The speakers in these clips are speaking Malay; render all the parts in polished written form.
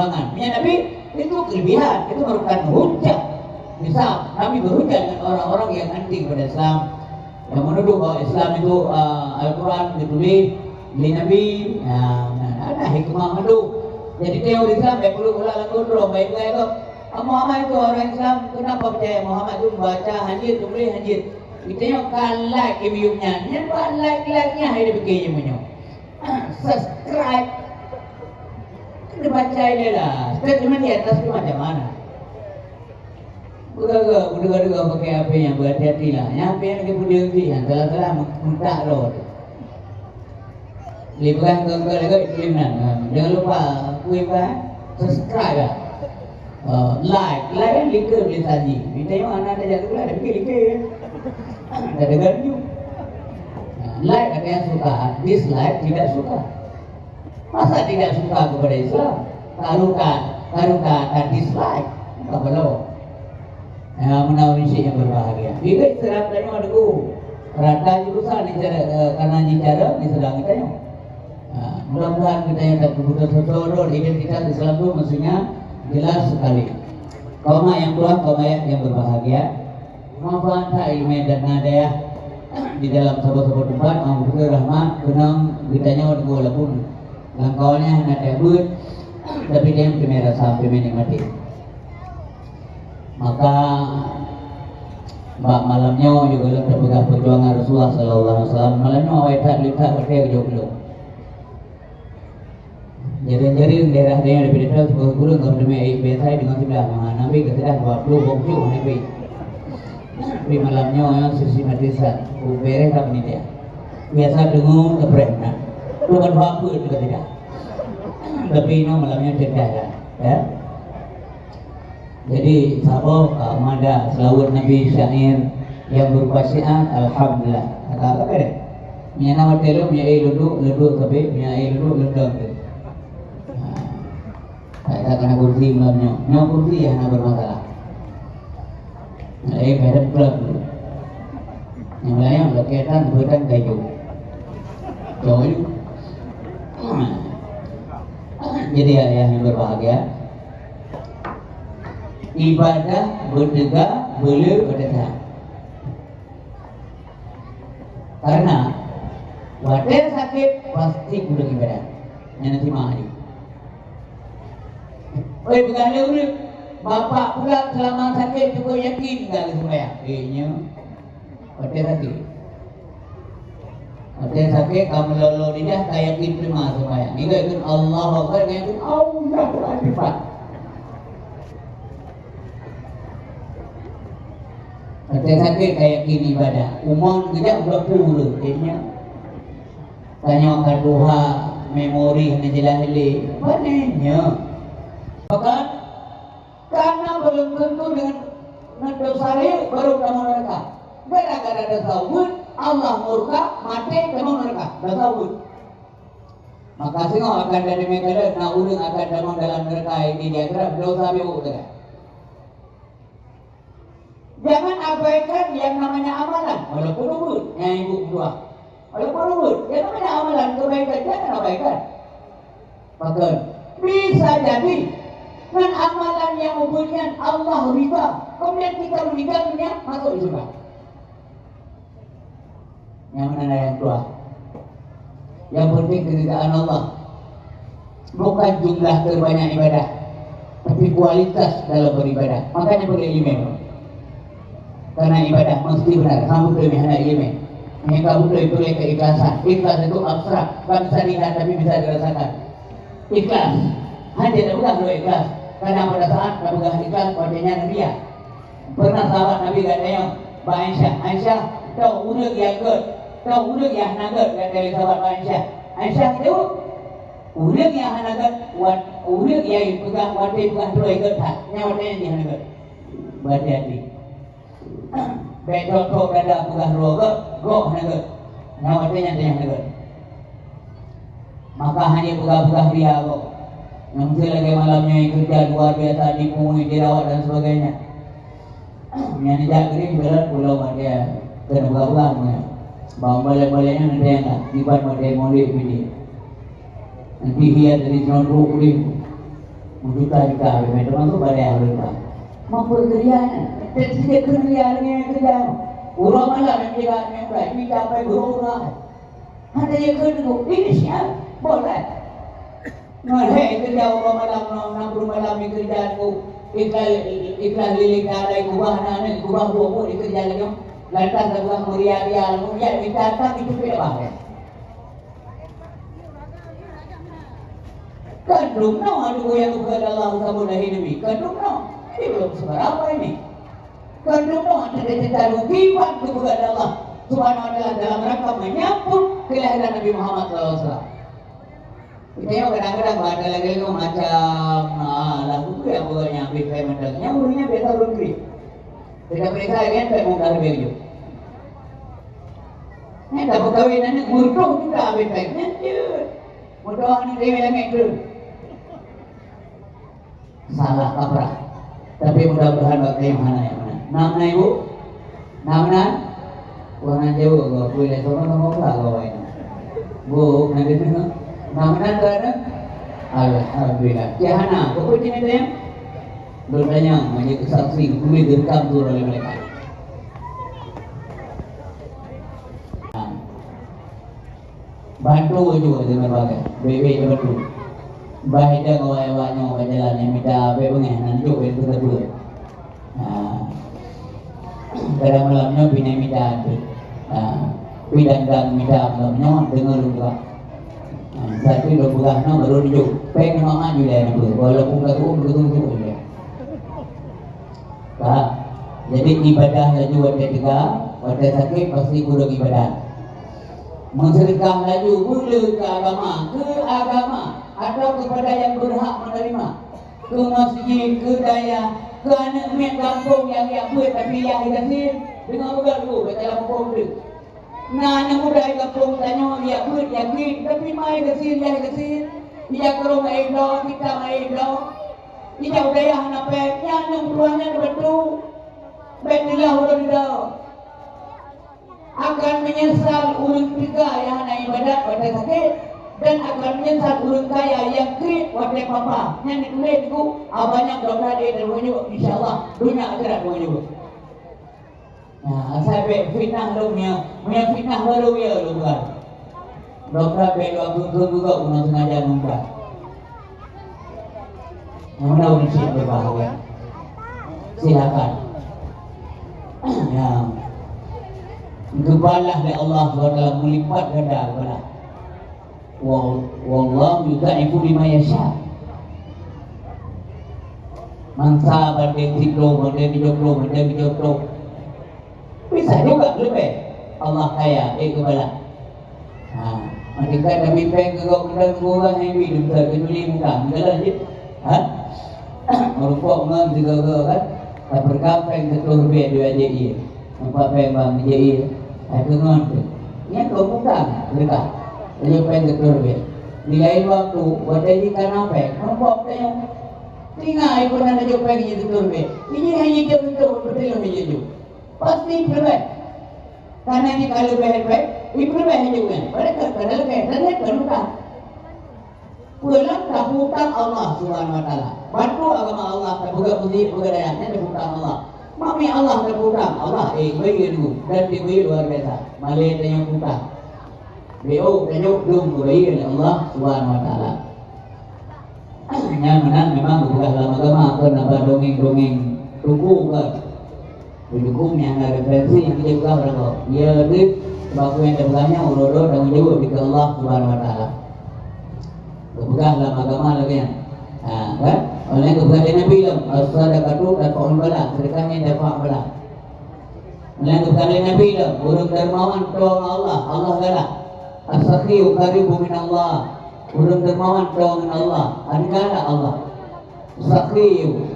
kekurangan. Ya Nabi itu kelebihan, itu merupakan hujah. Misal Nabi berhujah dengan orang-orang yang anti kepada Islam, yang menuduh bahwa Islam itu Al-Quran ditulis oleh Nabi. Ada hikmah menuduh. Jadi teori Islam baik perlu ulang langsung baik itu. Muhammad itu orang Islam, kenapa percaya Muhammad itu baca hadis, tulis hadis. Kita yang like review-nya, dia buat like-nya hari begini punya. Subscribe. Kita baca dia lah. Statement di atas itu macam mana? Budak-budak pakai apa yang berhati-hati lah. Yang apa yang kita punya hati, yang telah-telah muntah roh. Libatkan ke iklimnan. Jangan lupa subscribe lah. Like kan lika boleh saji. Kita yang anak ada jatuh lah, ada fikir-fikir. Ada dengar you. Like ada yang suka, dislike tidak suka. Masa tidak suka kepada Islam? Karukan dislike. Tak perlu. Menawi isi yang berbahagia. Jika serap tanya ada ku. Rata jurusan karena bicara di sedang kita yang. Mudah-mudahan kita yang tak berbuat sesuatu identitas Islam itu maksudnya jelas sekali. Kaum yang kuat, kaum yang berbahagia. Manfaat ilmu dan nadaya di dalam sebuah tempat. Alhamdulillah rahmat, kenang ditanya waktu walaupun langkauannya nadaya bud, tapi dia yang primera sampai menikmati. Maka malamnya juga dalam terpegang perjuangan Rasulullah SAW. Malamnya awet lihat berdaya jauh. Jadi daerah-daerah di Pedra sebuah guru nggak boleh biasa dengan sebelah mana Nabi ketika 20 bongsu Nabi. Di malamnya yang sistematisan, ubere tak ni dia. Biasa dengung keberenang. Bukan apa itu tidak. Tapi ini malamnya cerdas ya. Jadi sahabat ada selawat Nabi syair yang berupa syiar Alhamdulillah. Kata apa deh? Miana watelo mia ludu tapi mia ludu. Saya kena kursi malamnya. Nyawa kursi yang bermasalah. Madam club dulu. Yang lain berkaitan buatan kayu. Jauh. Jadi yang berbahagia. Ibadah berdegak boleh berdegak. Karena wadah sakit pasti kurang ibadah. Yang nanti mahal. Bukan dia bapak pula selama sakit cukup yakin enggak sembahyang. Wadah sakit kamu lalu lidah tak yakin terima sembahyang. Jika itu Allah Akbar, itu Allah Akbar. Wadah sakit tak yakin ibadah. Umur kejap udah puluh. Tanya akan doa memori hanya jelas ini. Banyak. Bahkan karena belum tentu dengan dosa baru kamu neraka. Gara-gara dosa wud, Allah murka, mati kamu neraka. Dosa wud. Maka sih akan dari mereka nak urang akan dalam neraka ini dia kira dosa wud. Jangan abaikan yang namanya amalan, walaupun wud yang ibu dua. Walaupun wud, yang namanya amalan kebaikan jangan abaikan. Bahkan bisa jadi dengan amalan yang membuatkan Allah ridha, kemudian kita meninggalkannya masuk di surga. Yang mana yang tua? Yang penting keridhaan Allah, bukan jumlah terbanyak ibadah, tapi kualitas dalam beribadah. Makanya perlu ilmu. Karena ibadah mesti benar. Kamu perlu mengenai ilmu. Yang kamu perlu keikhlasan. Ikhlas itu abstrak, tak bisa dilihat tapi bisa dirasakan. Ikhlas hanya bukan perlu ikhlas. Karena pada saat pemegang ikhlas wajahnya Nabi ya. Pernah sahabat Nabi kata yang Aisyah, kau udah yang ke, kau udah yang naga dari sahabat Aisyah itu udah yang naga, udah yang pegang wajah pegang dua ikut tak, nyawanya yang naga. Berhati-hati. Baik contoh berada pegang dua ke, go naga, nyawanya yang naga. Maka hanya pegang dia kok. Yang lagi malamnya yang kerja luar biasa dipungut, dirawat dan sebagainya. Yang dijagri berat pulau dia kena buka-buka. Bawa balik-baliknya nanti yang tak dibuat model-model ini. Nanti dia dari 90,000 juta-juta memang tu pada yang rendah. Mampu kerjanya, tidak kerja. Orang malam yang jaga memang kita sampai berorang. Ada yang kerja ini siapa? Boleh. Nah, kerja orang malam, 60 malam kerja tu iklan lilik ada kubah nana kubah buah kerja lagi. Lantas sebelah muria kita tak itu tidak baik. Kandung no ada yang kepada Allah Subhanahu Nabi. Kandung no, ini belum seberapa ini. Kandung no ada cerita rugian kepada Allah Subhanahu dalam rangka menyambut kelahiran Nabi Muhammad SAW. Kita yang kadang-kadang baca lagi macam lagu tu yang bukannya ambil saya mendengarnya, urunya biasa rugi. Tidak mereka kan tak mungkar begitu. Ini tak perkahwinan murdoh juga ambil saya. Murdoh ni dia bilang itu. Salah kaprah. Tapi mudah-mudahan waktu yang mana. Nama ibu? Nama? Warna jauh kau boleh sama kau ini. Bu, nanti tu nama ada? Alhamdulillah. Jahana, kau pun ini dia? Bertanya, menjadi saksi, boleh direkam tu oleh mereka. Bantu juga dengan bagai, bebe bantu. Bahagia kawan-kawannya berjalan yang minta bebengah nanti itu kedua. Kadang malamnya bina minta tu, bidang minta malamnya dengar juga. Satu dua bulan baru dijuk, peng mama juga yang tu, walaupun betul je. Jadi ibadah laju ketika pada sakit pasti kurang ibadah. Mensedekah laju mula ke agama atau kepada yang berhak menerima, ke masjid, ke daya, ke anak mek kampung yang buat tapi yang dikasih dengan begal tu dalam kampung tu. Nah, anak muda di kampung tanya dia buat yakin tapi mai kasih dia kalau mai dah kita mai dah dia udaya nape yang peruannya betul betilah udah dah akan menyesal urang tiga yang nak ibadat pada sakit dan akan menyesal urang kaya yang kiri pada papa yang ditulis itu banyak dosa dia dan menyebut insyaAllah dunia akhirat menyebut. Nah, sampai fitnah dunia, fitnah baru ya lu kan. Dokter belu juga punya sengaja muka. Mana udah siap berbahagia. Silakan. Ya. Gebalah dari Allah SWT melipat ganda kepada wallahu yudha'ifu lima yasha. Mangsa banding tiklo, banding dijoklo. Bisa juga lebih. Allah kaya, kebalah. Mereka kami peng kau kita kurang yang hidup terkejuli muka. Enggak je. Merupuk mengam juga kan. Tak berkampeng ketur be dua je. Nampak peng bang je. Aku ngon. Ini kau bukan mereka. Dia peng ketur be. Di lain waktu pada ikan apa? Merupuk tanya. Tinggal ikut nak jauh peng je ketur be. Ini hanya jauh betul je. Pasti berbeza. Karena ini kalau berbeza, itu berbeza juga. Mereka kalau berbeza, dia berutak. Pulang hutang Allah Subhanahu Wa Taala. Bantu agama Allah, terbuka musik, buka dayanya, terhutang Allah. Mami Allah terhutang, Allah beri dulu dan diberi luar biasa. Malay tanya hutang. Beo tanya belum beri Allah Subhanahu Wa Taala. Yang menang memang bukan dalam agama, kenapa dongeng tuku kan? Pendukung yang ada referensi yang kita buka berapa? Ya, itu sebab yang terbelahnya urodo dan menjawab di Allah Subhanahu Wa Taala. Bukan dalam agama lagi kan? Kan? Oleh kebukaan Nabi dalam as-sadaqatu tarfa'ul bala, sedekahnya dafa' bala. Oleh kebukaan Nabi dalam urang dermawan tolong Allah galak. As-sakhiyu qaribu min Allah. Urang dermawan tolong Allah, galak Allah. As-sakhiyu.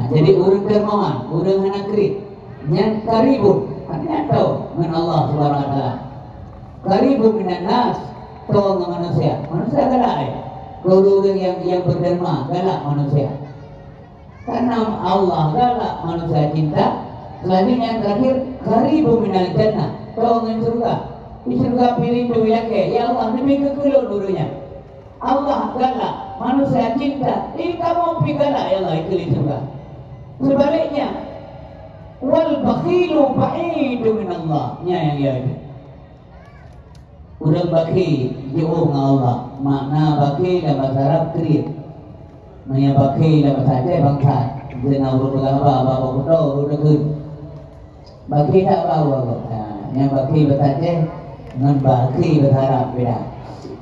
Jadi urang dermawan, urang anak kiri, yang karibun, artinya tahu dengan Allah Subhanahu Wa Taala. Karibun minan nas, tahu dengan manusia galak. Kalau yang berderma galak manusia, karena Allah galak manusia cinta. Selanjutnya yang terakhir, karibun minal jannah, tahu dengan surga. Di surga pilih tu ya Allah lebih kekelur dulunya. Allah Allah galak, manusia cinta. Kamu pergi galak ya Allah, itu juga. Sebaliknya, wal bakhilu ba'idu min Allah. Yang ada. Urang bakhi jauh dengan Allah. Makna bakhi dalam bahasa Arab kriit. Makna bakhi dalam bahasa Aceh bangsa. Zina urut berapa, apa kudo, urut kun. Bakhi tak tahu apa. Yang bakhi bahasa Aceh dengan bakhi bahasa Arab beda.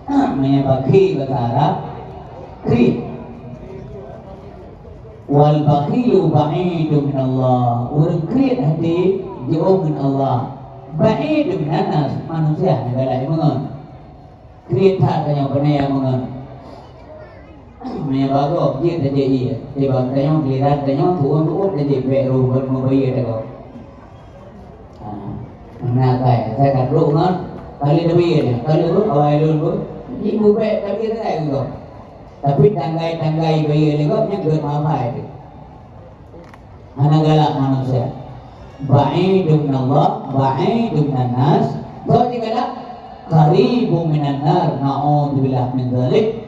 Makna bakhi bahasa Arab kriit. Wal bakhilu ba'idu min Allah. Urang kriit hati jauh dengan Allah. Baik dengan nas manusia negara yang mengon. Kereta tanya pernah yang mengon. Maya bago dia dah jadi. Dia bang tanya kelirat tanya tuan jadi beru bermobil dia kau. Mana kaya saya kan rungan kali lebih dia. Kali tu awal dulu ibu baik kali tu saya kau. Tapi tanggai bayi dia kau punya ger apa itu. Mana galak manusia. Ba'idun Allah, ba'idun nas. So dikala qaribun minan nar, na'udzubillah min dzalik.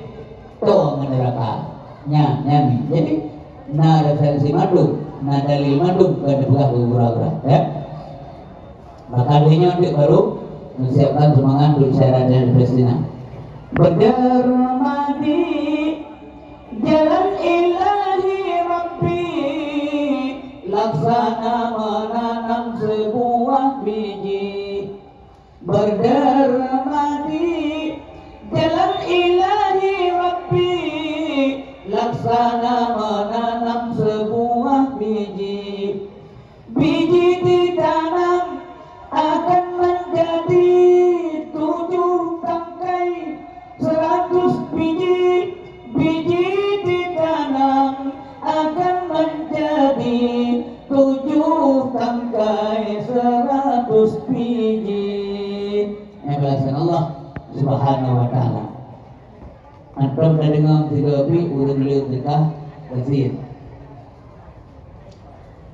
To neraka. Nyami. Jadi nar versi madu, nadali madu kada buah gura-gura, ya. Maka adanya untuk baru menyiapkan semangat untuk syarat dan Palestina. Berdermadi jalan ilahi Rabbi, laksana menanam sebuah biji. Berdermadi jalan ilahi Rabbi, laksana menanam sebuah biji. Biji ditanam akan menjadi 7 tangkai, 100 biji. Biji ditanam akan menjadi 7 tangkai, 100 biji. Yang belasan Allah Subhanahu wa ta'ala. Antum dah dengar tiga api, urang liut dekah bersih.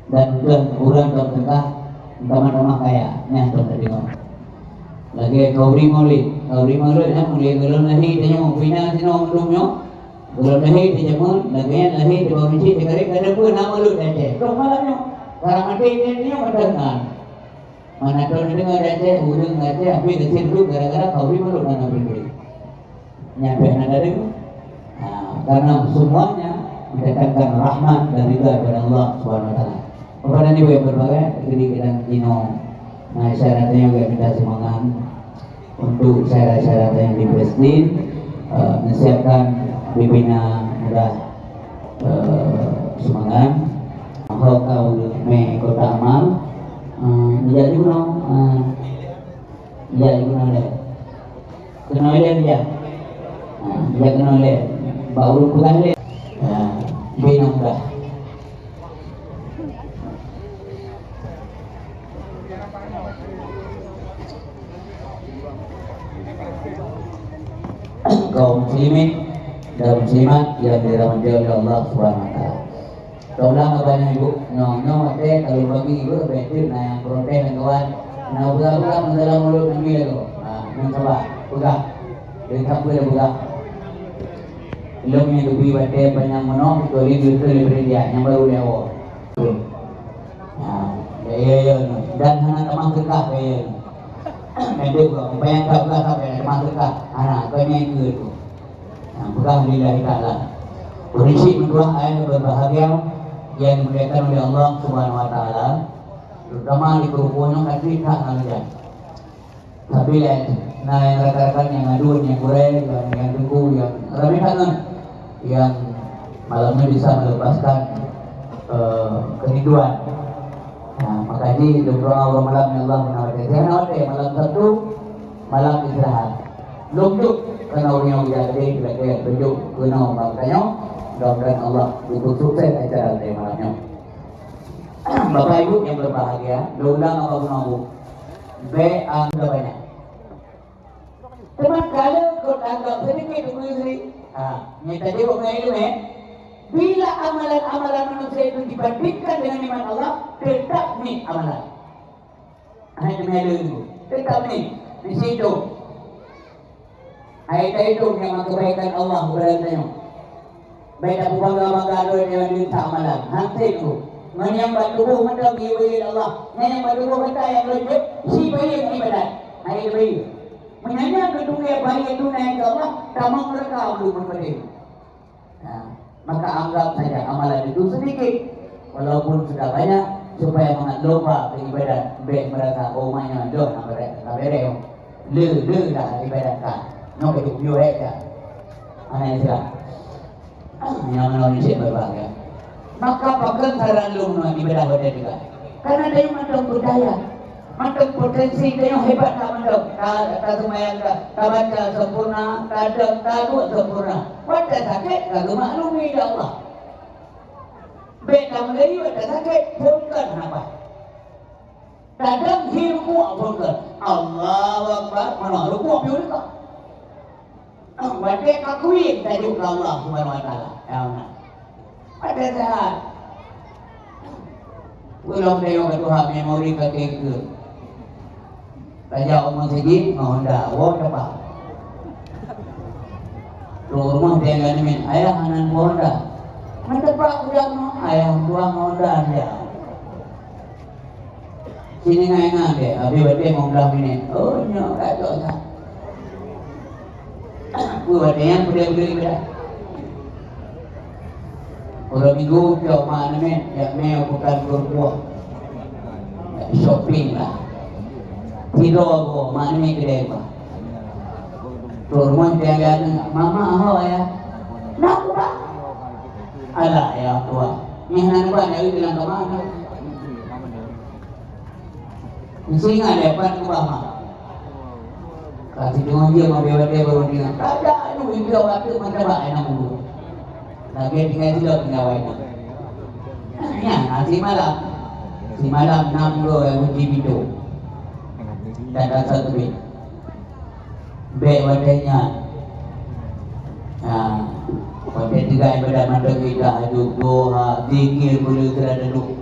Dan urang dalam dekah teman-teman kaya. Ini antum dah dengar. Lagi kauri maulid yang mulai gelap lahi tanya mau fina sino umumnya. Gelap lahi dia jamun, lagi lahi di bawah masjid dekat ada pun nama lu dah cek. Kau malamnya sekarang mati dia mendengar. Mana tahu dengar dah cek, urang dah cek, api kecil dulu gara-gara kauri maulid dan api beri. Nyampe ada dengar. Karena semuanya mendatangkan rahmat dan ridha dari Allah Subhanahu wa taala. Kepada ibu yang berbagai, jadi kita Cino. Nah, syaratnya juga kita semangat untuk syarat-syarat yang di Palestin, menyiapkan pimpinan mudah semangat. Kau me kota amal, jadi guna, jadi guna le, kenal le dia, dia kenal le, baru bukan le, pimpinan mudah. Kaum muslimin dan muslimat yang dirahmati oleh Allah Subhanahu wa taala. Tolong kepada ibu, nyong kalau bagi ibu betul yang protes dan kawan. Buka masalah mulut Nabi lagi. Yang coba buka. Jadi tak boleh buka. Belum yang lebih baca banyak menong, kecuali lebih dia yang baru dia awal. Ya. Dan hanya teman berkah ya. Meduk bayang tak buka sampai teman berkah. Anak banyak itu. Alhamdulillah ta'ala. Berisi mendoa ayat berbahagia yang dimuliakan oleh Allah Subhanahu wa taala, terutama di kerukunan Afrika saja. Tapi nah yang rekan-rekan yang ngadu, yang kurang, yang tunggu, yang ramai tangan, yang malamnya bisa melepaskan kerinduan. Nah, makanya doa Allah malam ya Allah menawarkan malam Sabtu, malam istirahat. Lungkuk karena orang yang jadi belajar tunjuk kena makanya mudah-mudahan Allah untuk sukses acara saya malamnya. Bapak Ibu yang berbahagia, diundang apa pun aku. Angka banyak. Teman kalau kau anggap sedikit sendiri. Ini tadi orang ilmu bila amalan-amalan manusia itu dibandingkan dengan iman Allah, tetap nih amalan. Hanya demi itu, tetap nih di situ. Ay itu yang kebaikan Allah kepada tayo. Baik aku bangga-bangga doa yang minta amalan. Hantai itu. Menyambat tubuh macam ibadah Allah. Menyambat tubuh kata yang lebih si bayi ibadat. Ay bayi. Menyanya kedua bayi itu naik ke Allah, tamang mereka belum berpedih. Maka anggap saja amalan itu sedikit, walaupun sudah banyak, supaya jangan lupa ke ibadat. Baik mereka omanya doh nak berek, le dah ibadat kan. Nak hidup yo aja. Ana isra. Yang manusia berbahagia. Maka pakai cara lu ibadah pada juga. Karena dia macam budaya. Macam potensi dia yang hebat tak macam tak semayang tak baca sempurna, tak buat sempurna. Wadah sakit kalau maklumi ya Allah. Beda Melayu wadah sakit punkan apa? Kadang hirku punkan. Allahu Akbar mana ruku api udah. Wadah kakuin tajuk Allah Subhanahu Wa Taala. Ya Allah. Wadah sehat. Belum dia yang ketua memori kekeke. Raja Umar Sejid, Honda, wah cepat. Rumah dia kan min, ayah anak Honda. Mentepak udah no, ayah tua Honda dia. Sini ngai dia, abi bade mau belah ini. Oh nyok kacau tak. Buat dia beli dah. Orang minggu jauh mana min, ya meo bukan berbuah. Shopping lah. Tidur aku, mana ni kedai apa? Rumah dia kan, mama ho ya. Nak apa? Alah ya tua. Ni nak apa? Dia bilang ke mana? Singa dia pan ke mama. Kasih dengar dia mau biar dia baru dia. Tak ada, itu ibu waktu macam apa enak dulu. Lagi tinggal dia tinggal wae. Ya, nasi malam. Si malam 6 yang uji video. Dan rasa duit baik wadahnya wadah juga ibadah mandang kita aduk doa zikir boleh kerana duduk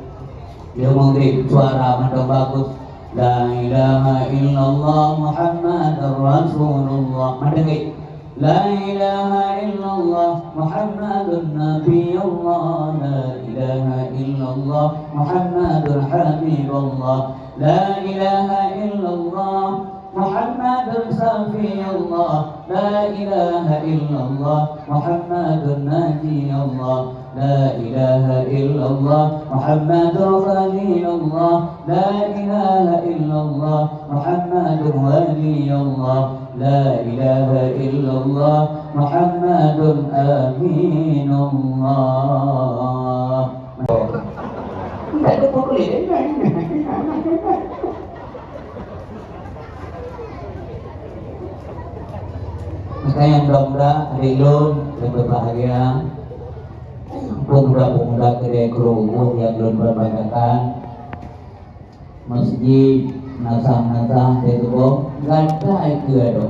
dia mengrib suara mandang bagus la ilaha illallah muhammadar rasulullah mandang la ilaha illallah muhammadun nabiyullah la ilaha illallah muhammadur habibullah la ilaha illallah muhammadur safiyullah la ilaha illallah muhammadun najiyullah la ilaha illallah muhammadur khalilullah la ilaha illallah muhammadur waliyullah la ilaha illallah muhammadun aminullah. Tak ada boleh. Maka yang mudah-mudah adik-lun yang berbahagia, pemuda-pemuda kedai kerungu yang belum berbanggakan, masjid, nasah-nasah, tetubo, ganda itu ada.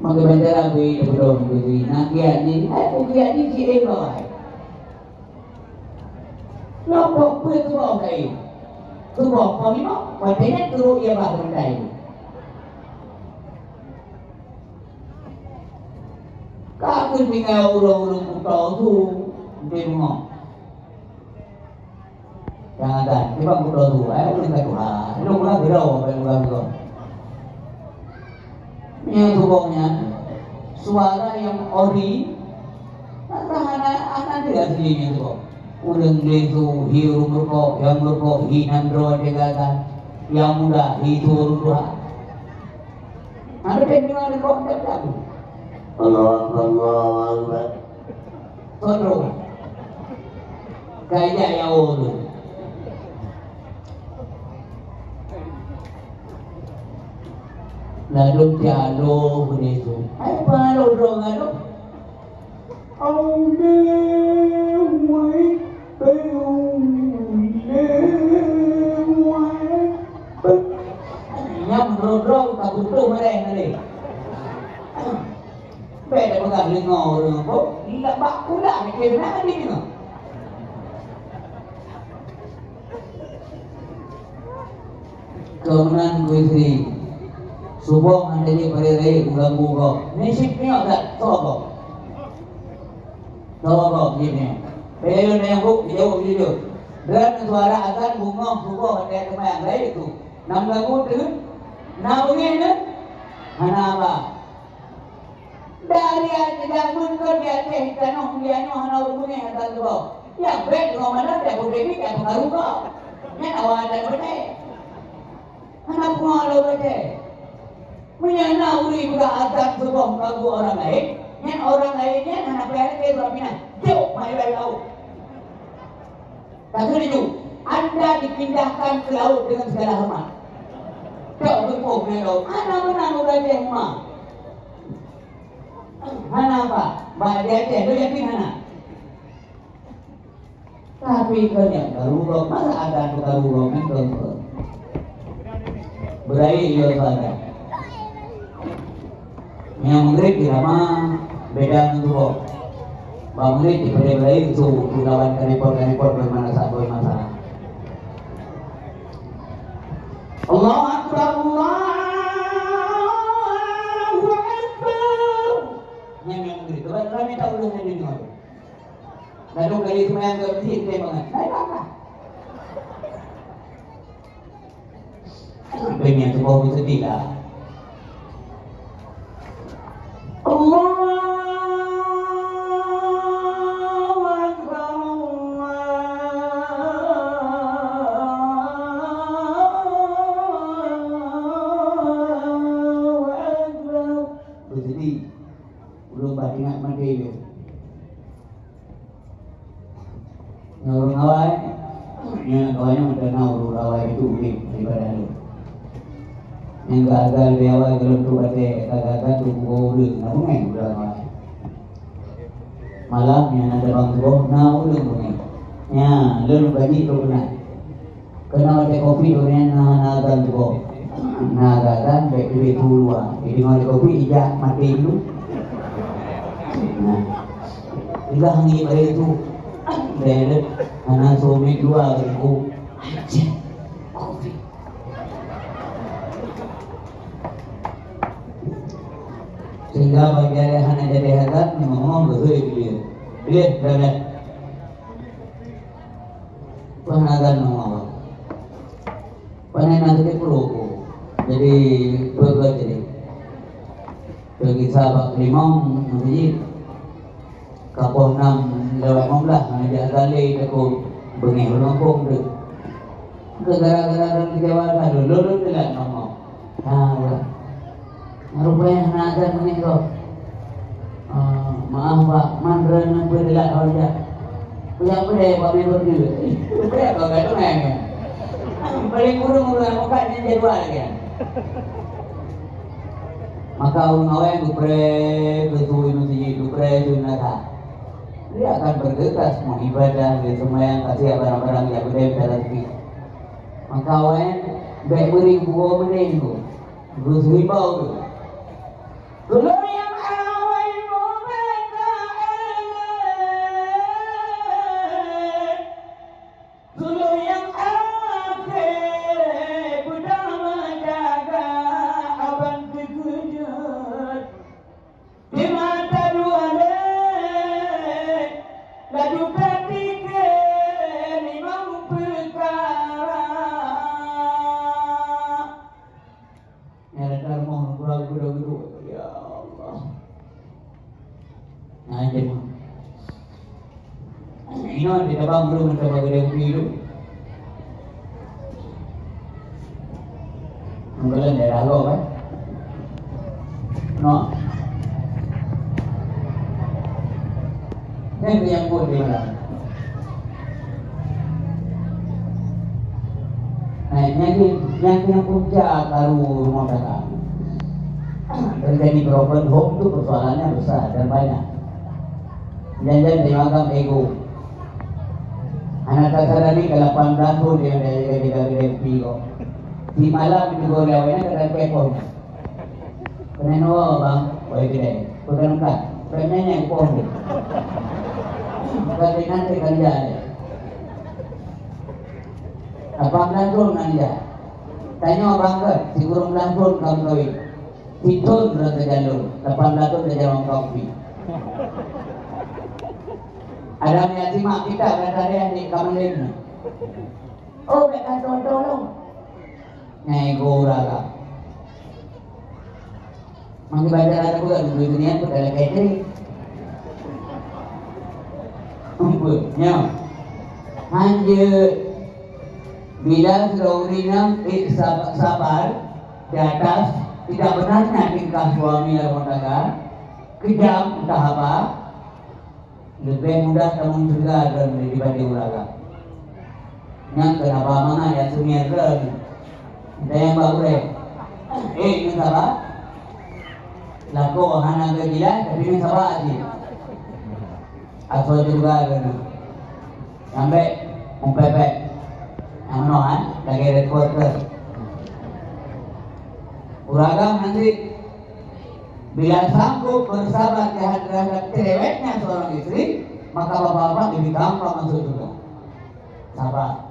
Maka bendera bui belum bui, nakiat ni, kiat ni si bawah. Lompok pun tu bawa kayu, tu bawa kau ni mak, wadahnya teruk ia bawa kayu. Kau tinggal urung-urung putar tu, dia rumah. Jangan ada, dia bang putar tu, boleh tak Tuhan. Dia mula berau, berau. Yang tubongnya, suara yang ori, anak dia aslinya tu. Urang itu hiu merkok, yang merkok hinandro degakan, yang muda itu dua. Ada penjual merkok tak? Allah. Tolong. Gaya yang ulu. Lalu tiada begitu. Apa lalu ngadu? Yang rodong tak butuh mereka ni. Beda pegang lengan orang kok, tidak bak pula ni kena ni ni. Kemenangan istri Subuh mandiri beri ganggu kau. Nisip ni tak tahu kau gini. Beliau yang buk jauh jauh. Dan suara azan bunga subuh pada kemana lagi itu. Nam ganggu tu, nam begini, apa? Dari tidak mungkin dia kita nak dia nak anak begini azan tu. Ya baik kalau mana dia boleh ni kan baru kau. Ni awak ada betul. Anak bunga ada betul. Menyana uri buka azab subuh ganggu orang lain. Yang orang lainnya anak pelari ke berapina. Jauh mai laut. Tak itu. Anda dipindahkan ke laut dengan segala hormat. Jauh berpuk ke laut. Anak menang udah dia rumah. Anak apa? Baik dia cek. Lu yakin anak? Tapi kenyang garurok. Masa ada garurok kan garurok. Berai ia sahaja. Yang mengerik di lama beda untuk bang mengerik di berai itu lawan kanipot bermana satu masalah. Allahu Akbar, Allahu Akbar. Yang mengerik, kami tak boleh mendengar. Lalu kali semayang ke masjid dia bangat. Naik apa? Pengen tu kau sedih lah. Allahu Akbar, Allahu Akbar. Bersedih. Belum baca ingat mati dia. Orang awal, yang kawannya macam orang awal itu daripada itu. Yang gagal di awal kalau tu batik gagal tu boleh nak bunyi berapa malam yang ada bang tu nak boleh bunyi ya lalu bagi tu kena ada kopi tu yang nak gagal tu nak gagal baik duit tu luar jadi mau ada kopi ijak mati dulu nah ilah ni baik tu dari anak suami dua ribu kopi. Sehingga bagi hanya jadi hadat ngomong betul dia dah panagan ngomong panen nanti perlu jadi berbuat jadi bagi sahabat limau nanti kapal 6 lewat 15 hanya kali aku bengi melompong tu gara-gara dalam kejawatan dulu tidak ngomong rupanya nak ada ni kau. Maaf pak, mandra nampak dekat awak. Punya apa dia pak member juga. Punya kau kata mana? Paling kurung orang muka ni jadwal lagi. Maka orang awak yang betul ini dupre itu nada. Dia akan bergegas mau ibadah di semua yang kasih barang-barang yang berbeda lagi. Maka awak yang baik beri buah mening tu, bersuibau tu. Dulu yang awal mereka dulu yang akhir sudah menjaga abang terkejut di mata dua lalu ketika limau perkara yang ada mohon guru ya Allah. Nah jadi ini ada dabang belum mencoba gede hidup. Mungkin daerah lo kan? No. Ini yang pun di mana? Nah, yang puncak baru rumah tangga. Terjadi broken home itu persoalannya besar dan banyak. Jangan dianggap ego. Anak kasar ini ke 18 tahun dia dari piro. Di malam itu golawanya kadang pekor. Kenapa bang? Boleh tidak? Bukan kan? Penanya pun. Bukan nanti kerja. 18 tahun nanti. Tanya bang kan, si kurang 18 tahun kamu kawin. Pitun rasa jalur, 800 saja orang kopi. Ada yang simak kita kata dia di kamalin. Oh, mereka tolong. Nyai Goraga. Mangki baca ada pula di dunia pun ada catering. Umpulnya. Lanjut. Bila seorang sabar di atas tidak benarnya tingkah suami dan rumah tangga, kejam entah apa, lebih mudah namun juga dan dibanding uraga. Yang kenapa mana ya sunyi reng, kita yang bagus ini sabar, laku hana gila tapi ini sabar aja. Asal juga kan, sampai umpepek, yang mana lagi reporter. Uraga nanti bila sanggup bersabar terhadap cerewetnya seorang istri, maka bapak-bapak lebih gampang masuk juga. Sabar.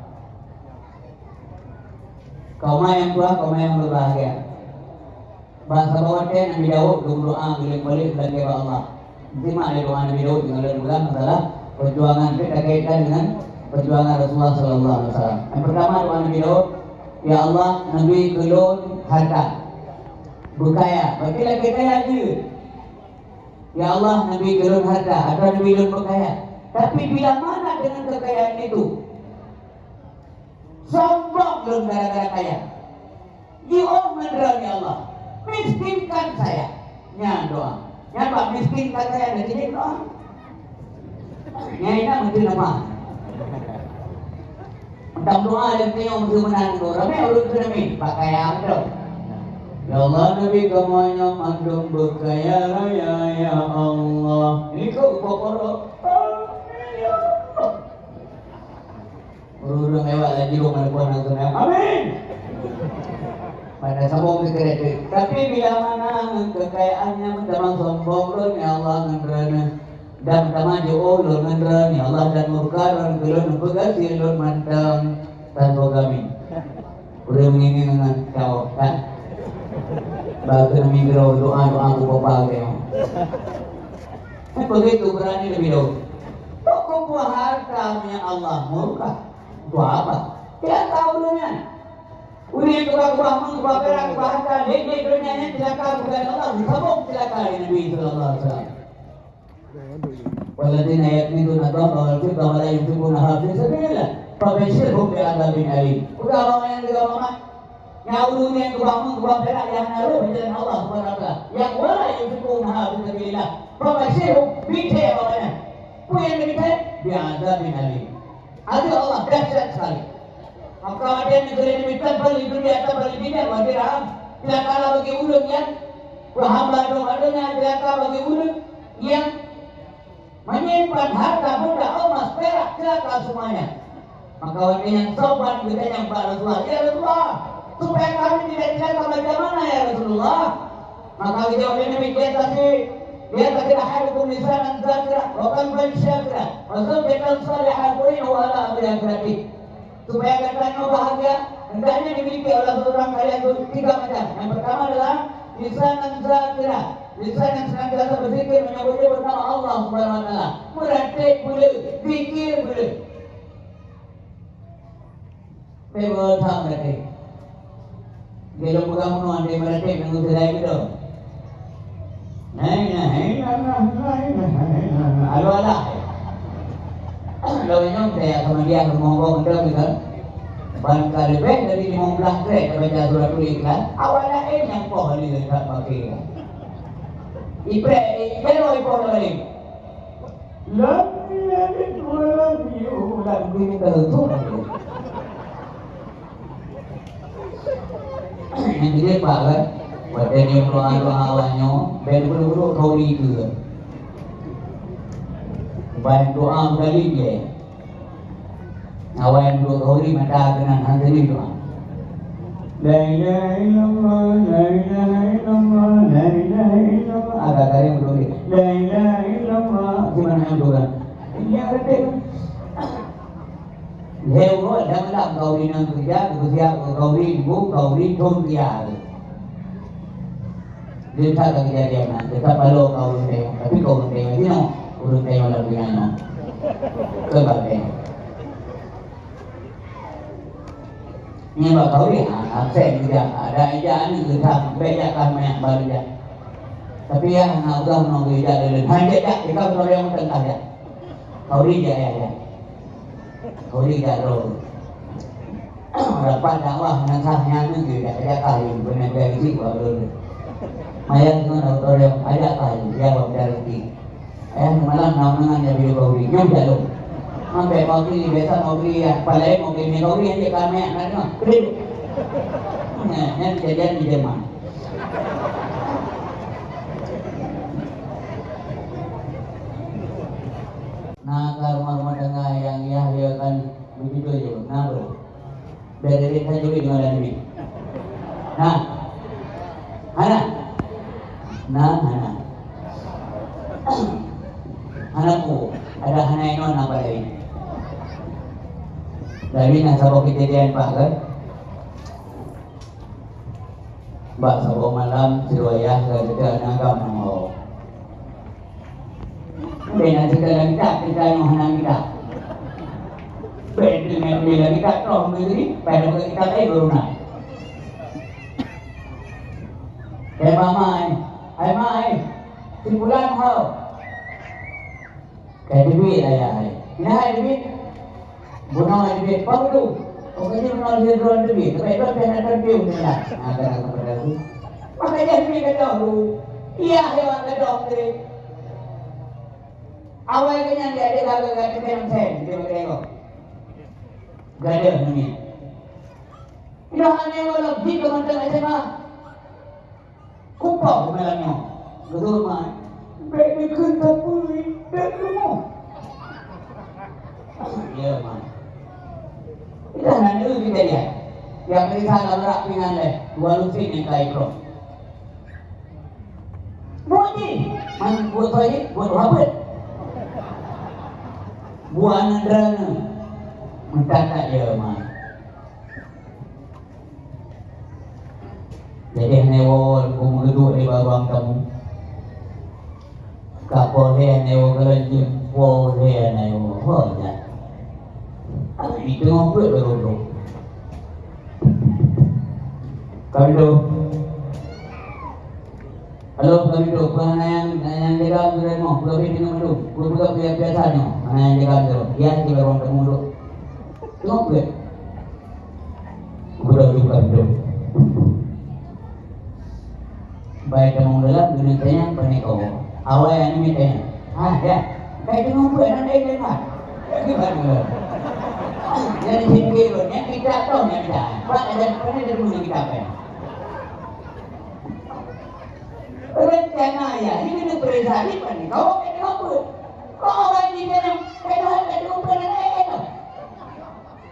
Kaum yang tua, kaum yang berbahagia. Bahasa bawahnya Nabi Daud berdoa balik-balik lagi kepada Allah. Terima ada doa Nabi Daud yang ada masalah perjuangan kita kaitan dengan perjuangan Rasulullah Sallallahu Alaihi Wasallam. Yang pertama doa Nabi Daud, ya Allah, Nabi kelon harta. Berkaya, bagilah kita aja. Ya Allah, Nabi gelun harta atau Nabi gelun berkaya. Tapi bila mana dengan kekayaan itu? Sombong belum gara-gara kaya. Jiwa menderani Allah. Miskinkan saya. Nya doa. Nya Pak, miskinkan saya dari sini doa. Nya ini mesti nama. Entah doa yang tengok mesti menang doa. Ramai ulun tsunami. Pak kaya betul. Ya Allah, Nabi kamu yang andung berkaya raya ya Allah. Ini kau kokoro. Urung lewat lagi rumah depan nonton. Amin. Pada sambung sekret. Tapi bila mana kekayaannya mentamang sombong ya Allah ngendrana. Dan pertama jauh lor ngendran ya Allah dan murkaran kelon begasi lor mantang tanpa kami. Udah mengingat dengan kau kan. Bahkan kami doa aku bapak dia. Begitu berani lebih dahulu. Pokok buah harta punya Allah murka. Buah apa? Tidak tahu dunia. Uri tukang buah buah perak, buah harta. Dia dunianya celaka bukan Allah. Sabuk celaka Nabi Sallallahu Alaihi Wasallam. Waladina yakniduna dhamma wal fidda wa la yunfiqunaha fi sabilillah. Fabashshirhum bi'adzabin alim. Udah orang yang juga mama. Yang yang kebangun perak yang naruh di jalan Allah Subhanahu wa taala. Yang wala yunfiqunaha fi sabilillah. Fabashshirhum bi'adzabin alim. Punya demikian bi'adzabin alim. Ada Allah dahsyat sekali. Maka ada negeri demikian beli dunia atau beli dinar bagi raham. Bila kalah bagi ulun yang berhamba doa-doanya, bila kalah bagi ulun yang menyimpan harta benda emas perak celaka semuanya. Maka wanita yang sopan bertanya kepada Rasulullah, ya Rasulullah, supaya kami tidak celaka bagaimana ya Rasulullah? Maka dijawabnya demikian tadi. Dia kata ahadukum lisanan zakira wa qalban syakira wa zawjatan salihah wa ala amri akhirati. Supaya katanya bahagia hendaknya dimiliki oleh seorang kalian itu tiga macam. Yang pertama adalah lisanan zakira, lisan yang senantiasa berzikir menyebut nama Allah Subhanahu wa taala. Meratik boleh, fikir boleh. Pebol tak meratik. Kalau bukan menuan dia meratik dengan usaha itu. Alah. Kalau ini saya sama dia ngomong betul kan. Bangka lebih dari 15 trek baca surat Al-Ikhlas. Awalnya yang pohon ini tak pakai. Kalau ipoh lagi. Lagi terus. Yang dia Pak kan. Badan yang doa-doa awalnya berburu kauli juga. Baik doa kali dia. Awal yang doa kauli mata kenan hati doa. La ilaha illallah, la ilaha illallah, la ilaha illallah. Agak kali yang doa. La ilaha illallah. Gimana yang doa? Ini ada. Lewo dah malam kauli nang kerja, kauli ibu, kauli thôn kia. Dia tak kejadian, tetap kalau kau urut tengok, tapi kau urut tengok, sino urut tengok lagu yang no, kebagai. Ini bakal dia, absen juga, ada ijaan itu tak, bejak kan banyak baru ya. Tapi ya, nak ulang nak ijaan dulu, hanya tak, kita kalau yang tentang ya, kau ijaan ya, kau ijaan dulu. Dapat dakwah nasahnya itu tidak ada kali, benar dari situ dulu. Mayat dengan autor yang ada kali, dia dari ayah malam namungan jadi kau ijaan dulu. Sampai mau beli biasa mau beli ya, paling mau beli kau yang dia kami anak mah, kredit. Yang kejadian di Jerman. Nah, kalau rumah tangga yang ya dia akan begitu juga, nah bro. Dari kita juga dengan ini. Nah, anak. Anakku, ada anak ini apa lagi? Dari nasabah kejadian Pak kan? Mbak sabah malam siruayah kita nagam mau. Bena kita yang hanang kita. Bena kita toh begini, pada kita baru nak. Mai, simpulan hau. Kayak duit ayah. Ini hai duit. Bunuh duit, apa tu? Okey bunuh dia drone duit, tapi itu saya nak review ni lah. Agak kepada aku. Makanya duit kata aku, iya hewan kata aku. Awal kena dia ada gada film sen, dia bertengok. Gada ni. Dah hanya kalau di kementerian SMA. Kupau malamnya. Betul mah. Baik kerja pulih dan rumah. Ya mah. Kita nanti kita lihat. Yang mereka larak pingan leh, dua lusin yang kaya kro. Buat ni, buat apa? Buat nandrana, mentata ya mah. Jadi newo kumuduk di bawah kamu. Kapoleh newo kerja, poleh newo hoja. Itu ngobrol baru. Kami tu. Halo kami tu, mana yang jaga bulan mau, bulan ini nama tu, bukan biasanya, mana yang jaga tu, dia di bawah kamu tu. Ngobrol. Bukan kami tu. Baik kamu dalam dunia tanya pernah kau. Awal yang ini tanya. Ya. Baik kamu buat nanti kan? Gimana? Jadi sini yang kita tahu yang kita. Pak ada pernah dari mana kita apa? Rencana ya, ini kena perintah ni pernah. Kau kena apa? Kau orang ini kena ngumpul nanti.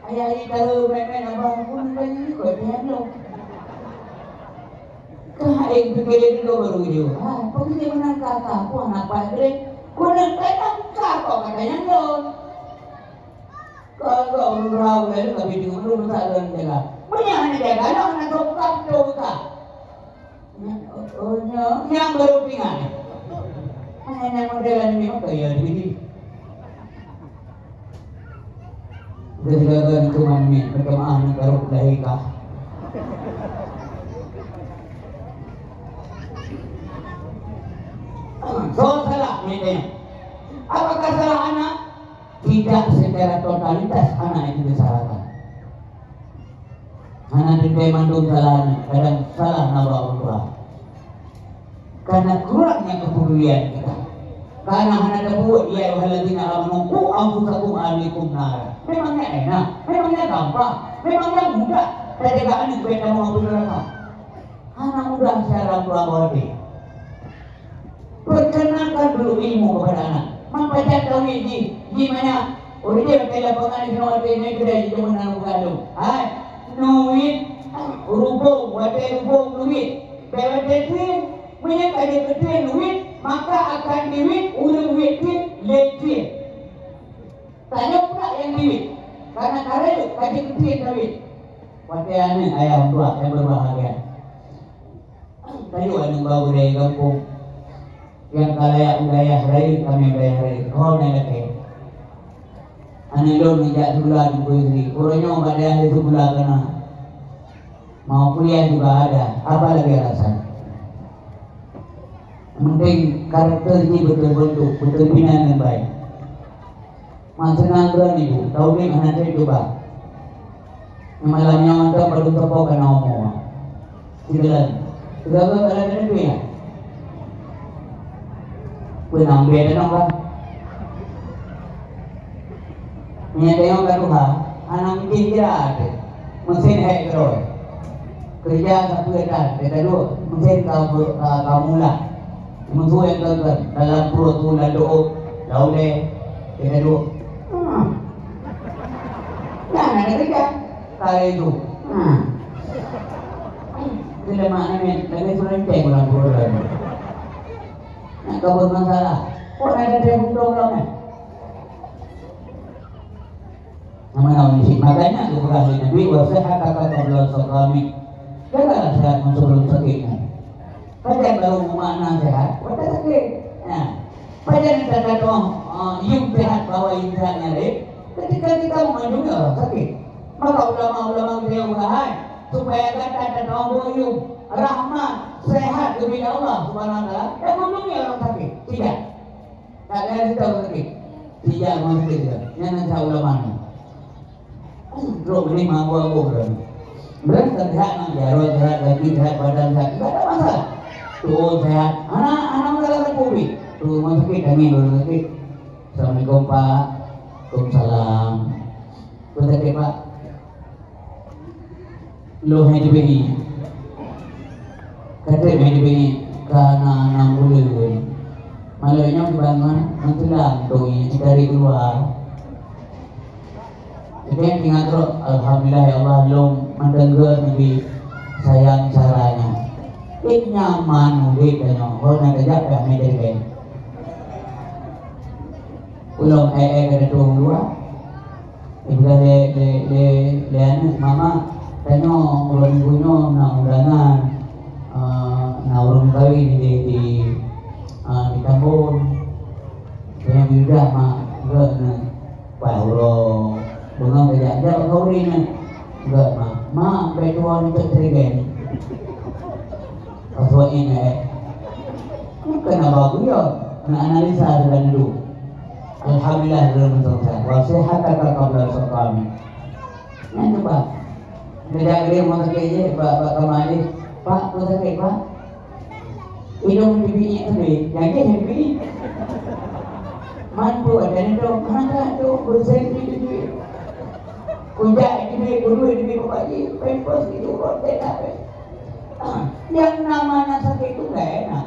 Ayah ini tahu main abang pun ni kau tanya lo. Kain fikir dulu baru dia. Pergi mana kata aku anak padre. Kau nak kata kau katanya lo. Kalau orang lain tapi di mana tak ada jaga. Banyak ni jaga. Nak tokap tokap. Yang baru pingan. Hanya model ni apa ya di. Ketika itu mami perkemahan baru lahirkah. So salah ini. Apakah salah anak? Tidak secara totalitas anak itu disalahkan. Anak itu mandung salah, kadang salah nawa orang tua. Karena kurangnya kepedulian kita. Karena anak tersebut ya waladina amanu qu anfusakum ahlikum nar. Memangnya enak, memangnya gampang, memangnya mudah. Ketika anak kita mau berneraka. Anak mudah secara pribadi. Perkenalkan dulu ilmu kepada anak. Membaca tauhid gimana? Orang dia lapangan di sana ini kedai di mana gaduh. Nuit rubung, wadah rubung nuit. Bila duit, punya kada betul nuit, maka akan duit ulang duit leceh. Tanya pula yang duit. Karena kada kada betul duit. Wadah ayah tua yang berbahagia. Tayo anong bago dari kampung yang kalaya wilayah raya kami wilayah raya. Oh nilai ane lo menjak sebulan kuisi. Orangnya pada hari sebulan kena mau kuliah juga ada. Apa lagi alasan? Penting karakter ini betul-betul betul bina dengan baik. Masa nangguran ibu, tahu ni mana saya coba. Malamnya orang baru tepuk kena omong. Silakan. Silakan ada itu ya. Penang beda nongkan. Tengok kat Tuhan, anak mungkin kira ada. Mesin keroi. Kerja satu edan, kita dulu mesin kamu lah. Musuh yang dalam perut tu lalu laule kita dulu. Nah, ada kerja kali itu. Bila mana ni, lagi sudah cek ulang perut lagi. Nak kau masalah. Kau ada telefon dong ni. Nama isi makanya tu berhasil Nabi wasihat kata Allah sekami. Janganlah sehat sebelum sakitnya. Pada baru mana sehat, pada sakit. Nah, pada kita kata yung sehat bawa yung sehatnya deh. Ketika kita mengandung orang sakit, maka ulama-ulama beliau berhai supaya kata tentang yung rahmat sehat demi Allah Subhanahu Wa Taala. Dan mengandungi orang sakit, tidak. Tak ada kita orang sakit, tidak mesti tidak. Yang nanti ulama ni. Roh ini mampu aku berani. Berani terlihat nak jarod sehat, lagi sehat, badan sehat, tidak ada masalah. Tuh sehat, anak masalah covid. Tuh masuk sakit, kami baru sakit. Assalamualaikum Pak. Waalaikumsalam. Tuh sakit Pak. Lo hanya diberi. Kata hanya diberi karena 6 bulan. Malainya dibangun, menghilang tuh ini dari keluar. Jadi ingat terus, alhamdulillah ya Allah long mendengar nabi sayang caranya. Ik nyaman ulit kanyo, ho na kajak ka medel. Ulong kada tu dua. Ibla le anak mama kanyo ulong bunyo na undangan na urung kawin di Tambun. Yang sudah mak na Paulo bunga kejap kau ni enggak mak betuan untuk trigen pasal ini kena bagus ya kena analisa dan dulu alhamdulillah dalam bentuk wasihat kata kabel sekami yang coba tidak dia mau sakit pak kemari pak mau sakit pak hidung pipinya tu yang dia happy mampu ada itu mana tu bersih kunjak ini guru ini bapak ini pempos itu rote apa yang namanya sakit itu nggak enak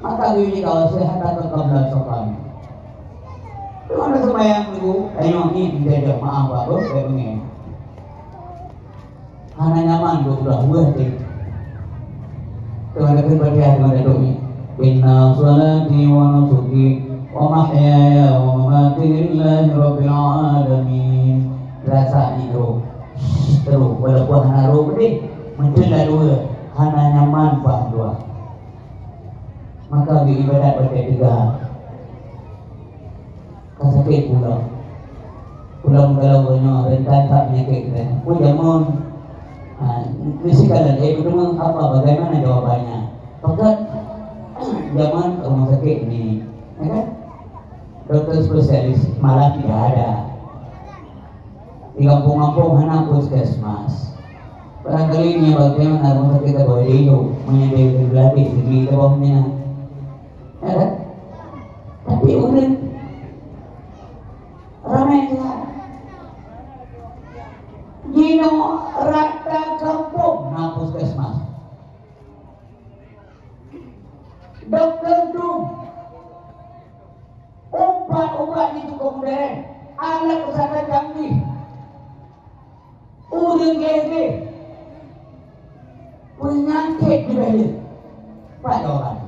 maka ini kalau sehat atau kabel sopan mana sembahyang dulu ayo ini tidak maaf pak bos saya pengen hanya nyaman udah deh Tuhan akan berkata kepada doa inna salati wa nusuki wa mahyaya wa mamati lillahi rabbil alamin rasanya terus walaupun hana roh ni menjelah dua hana nyaman pak dua maka beribadat pada tiga kasakit pulang kalau banyak rentan tak penyakit kita pun jamun fisikalan betul apa bagaimana jawabannya pakat zaman rumah sakit ini ya kan dokter spesialis malah tidak ada di kampung-kampung hanya puskesmas. Barangkali ini bagaimana rumah sakit kita bawa dia menyediakan berlatih segi ke bawahnya, ya kan? Tapi udah ramai lah. Gino rata kampung na puskesmas. Dokter tu obat itu kemudian alat kesehatan canggih. Udang gede penyakit di bawah pada orang.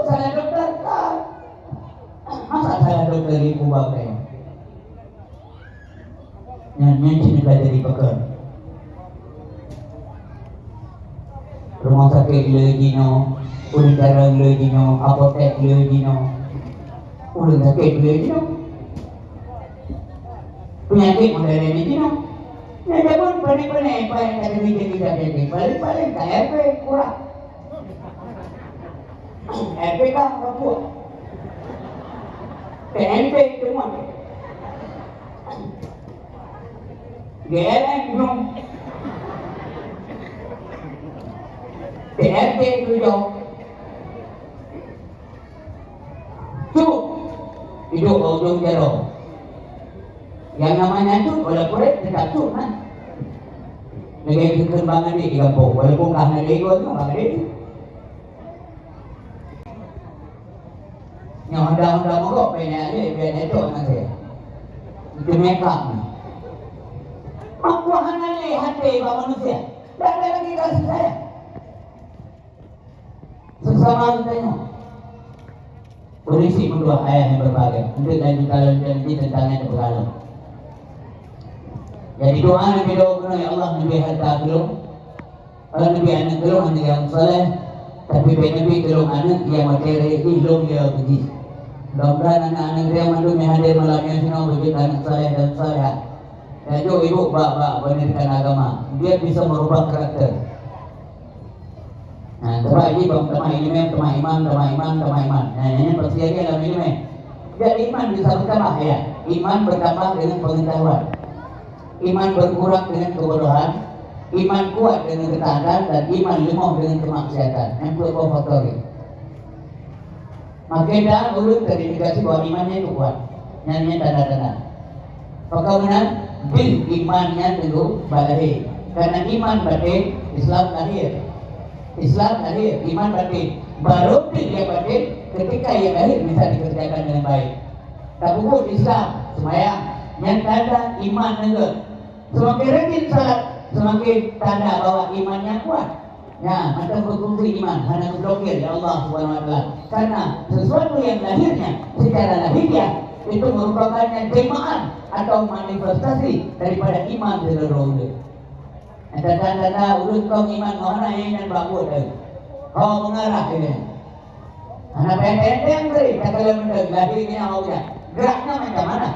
Saya dokter kan, masa saya dokter di Kubang yang sini belajar di Pekan. rumah sakit le dino, ulun darah le dino, apotek le dino, ulun sakit le dino, penyakit model ini dino. Ya pun paling-paling apa yang ada di jadi paling-paling KRP kurang. RP kan Papua, PNP semua, GLN belum, PRT belum, tuh hidup ujung jauh. Yang namanya itu walaupun tidak tuh kan, negara kekembangan di kampung, walaupun kahna lego itu bang itu. Yang undang-undang kok pengen itu nanti itu makeup nih. Tuhan lihat pak manusia, tidak ada lagi kasih saya. Sesama tanya, polisi mendua ayat yang berbagai untuk lanjutan tentangnya berlalu. Jadi doa Nabi doa ya Allah Nabi harta belum, kalau Nabi anak belum anak yang soleh, tapi Nabi belum anak yang materi belum dia pergi. Mudah-mudahan anak-anak dia mandum yang hadir malam ini semua wujud anak saleh dan saleh. Dan juga ibu bapak pendidikan agama, dia bisa merubah karakter. Nah, coba ini bang teman iman. Nah, ini pasti lagi dalam ini. Jadi iman bisa bertambah ya. Iman bertambah dengan pengetahuan. Iman berkurang dengan kebodohan. Iman kuat dengan ketaatan dan iman lemah dengan kemaksiatan. Yang dua faktor ini. Makanya ulun terindikasi bahwa imannya itu kuat. Nyanyinya tanda-tanda. Maka benar bil imannya tentu balahir. Karena iman batin Islam lahir. Islam lahir, iman batin. Baru dia batin ketika yang lahir bisa dikerjakan dengan baik. Tapi Islam sembahyang yang tanda iman juga. Semakin rajin salat, semakin tanda bahwa imannya kuat. Ya, macam berfungsi iman hanya berblokir ya Allah Subhanahu wa taala. Karena sesuatu yang lahirnya secara lahiriah itu merupakan jemaah atau manifestasi daripada iman seluruh. Tanda-tanda urut kau iman mana yang bagus tu. Kau mengarah ini. Anak yang beri kata lembaga lahirnya awalnya. Geraknya macam mana?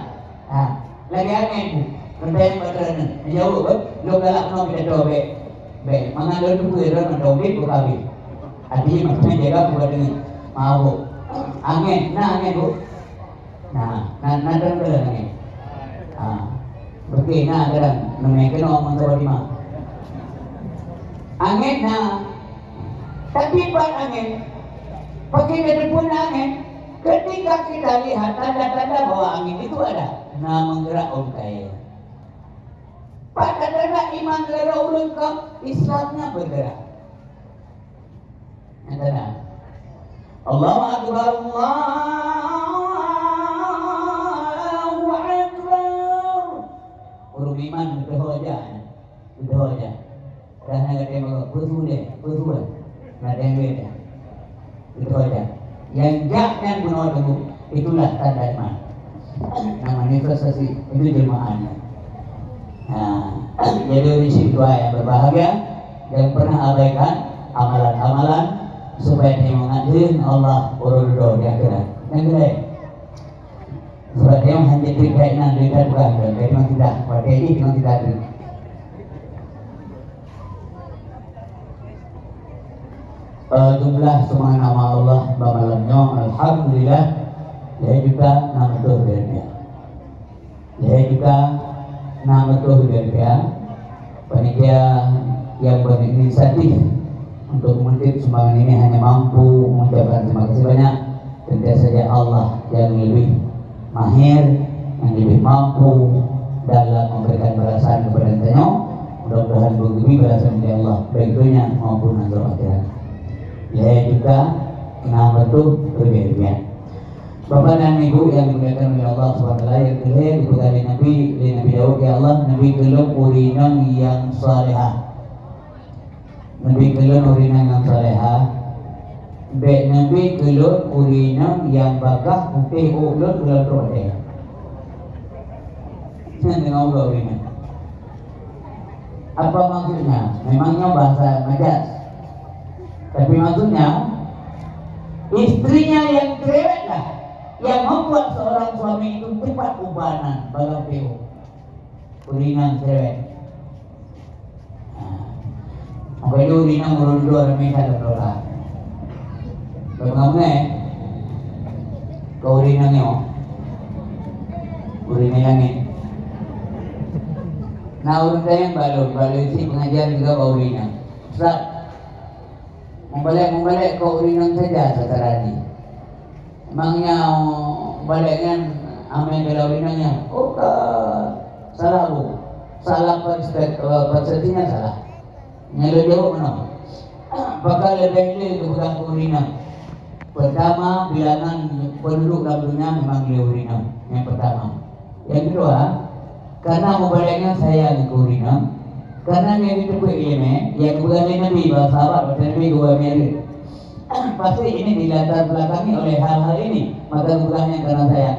Lagi angin. Kendali baterai jauh ber. Lo galak no kita coba. Baik, mengalir itu era mendobit bukabi. Artinya maksudnya jaga bukan dengan mabuk. Angin bu. Nah dan angin. Berarti dan namanya kena omong terima. Angin tapi buat angin. Pakai dari pun angin. Ketika kita lihat tanda-tanda bahwa angin itu ada, menggerak untai. Pada tanda iman selera ulun kau Islamnya bergerak. Yang tanda Allahu Akbar Allahu Akbar. Urung iman betul aja. Karena ada yang betul. Nggak ada yang beda. Betul aja. Yang jaknya bunuh dulu itulah tanda iman. Nah manifestasi itu jemaahnya. Jadi isi doa yang berbahagia yang pernah abaikan amalan-amalan supaya dia mengandung Allah urut di akhirat. Yang kedua, supaya dia menghentikan keinginan dia bukan dan memang tidak. Pada ini memang tidak ada. Jumlah semua nama Allah bamalannya alhamdulillah. Dia juga nama Tuhan dia. Dia juga nama Tuhan dia. Panitia yang berinisiatif untuk mengutip sumbangan ini hanya mampu mengucapkan terima kasih banyak. Tentu saja Allah yang lebih mahir, yang lebih mampu dalam memberikan balasan kepada kita. Mudah-mudahan begitu balasan dari Allah baik dunia maupun akhirat. Ya juga nama itu berbeda. Bapak dan Ibu yang dimuliakan oleh Allah SWT yang kelihatan kepada Nabi Daud ya Allah, Nabi kelum urinan yang salihah. Nabi kelum urinan yang salihah. Nabi kelum urinan yang bakah putih ulun bulan roda. Saya dengar urinan. Apa maksudnya? Memangnya bahasa majas. Tapi maksudnya istrinya yang cerewet lah yang membuat seorang suami itu cepat ubanan bagai peo. Urinang cerewet. Apa itu urinang merunduk orang minta doa. Bagaimana? Kau urinangnya? Urinang langit. Nah urut saya balon si pengajar juga kau urinang. Ustaz, membalik kau urinang saja sekarang ini. Emangnya balikkan amin kalau urinangnya? Oh salah bu, salah persepsinya salah. Nyala jawab mana? Bakal lebih itu bukan urinang. Pertama bilangan penduduk dalam dunia memang dia urinang. Yang pertama. Yang kedua, karena membaliknya saya ke urinang. Karena yang itu ilmu, yang bukan Nabi bahasa Arab, Nabi dua mirip. Pasti ini dilatar belakangi oleh hal-hal ini. Maka bukannya karena saya.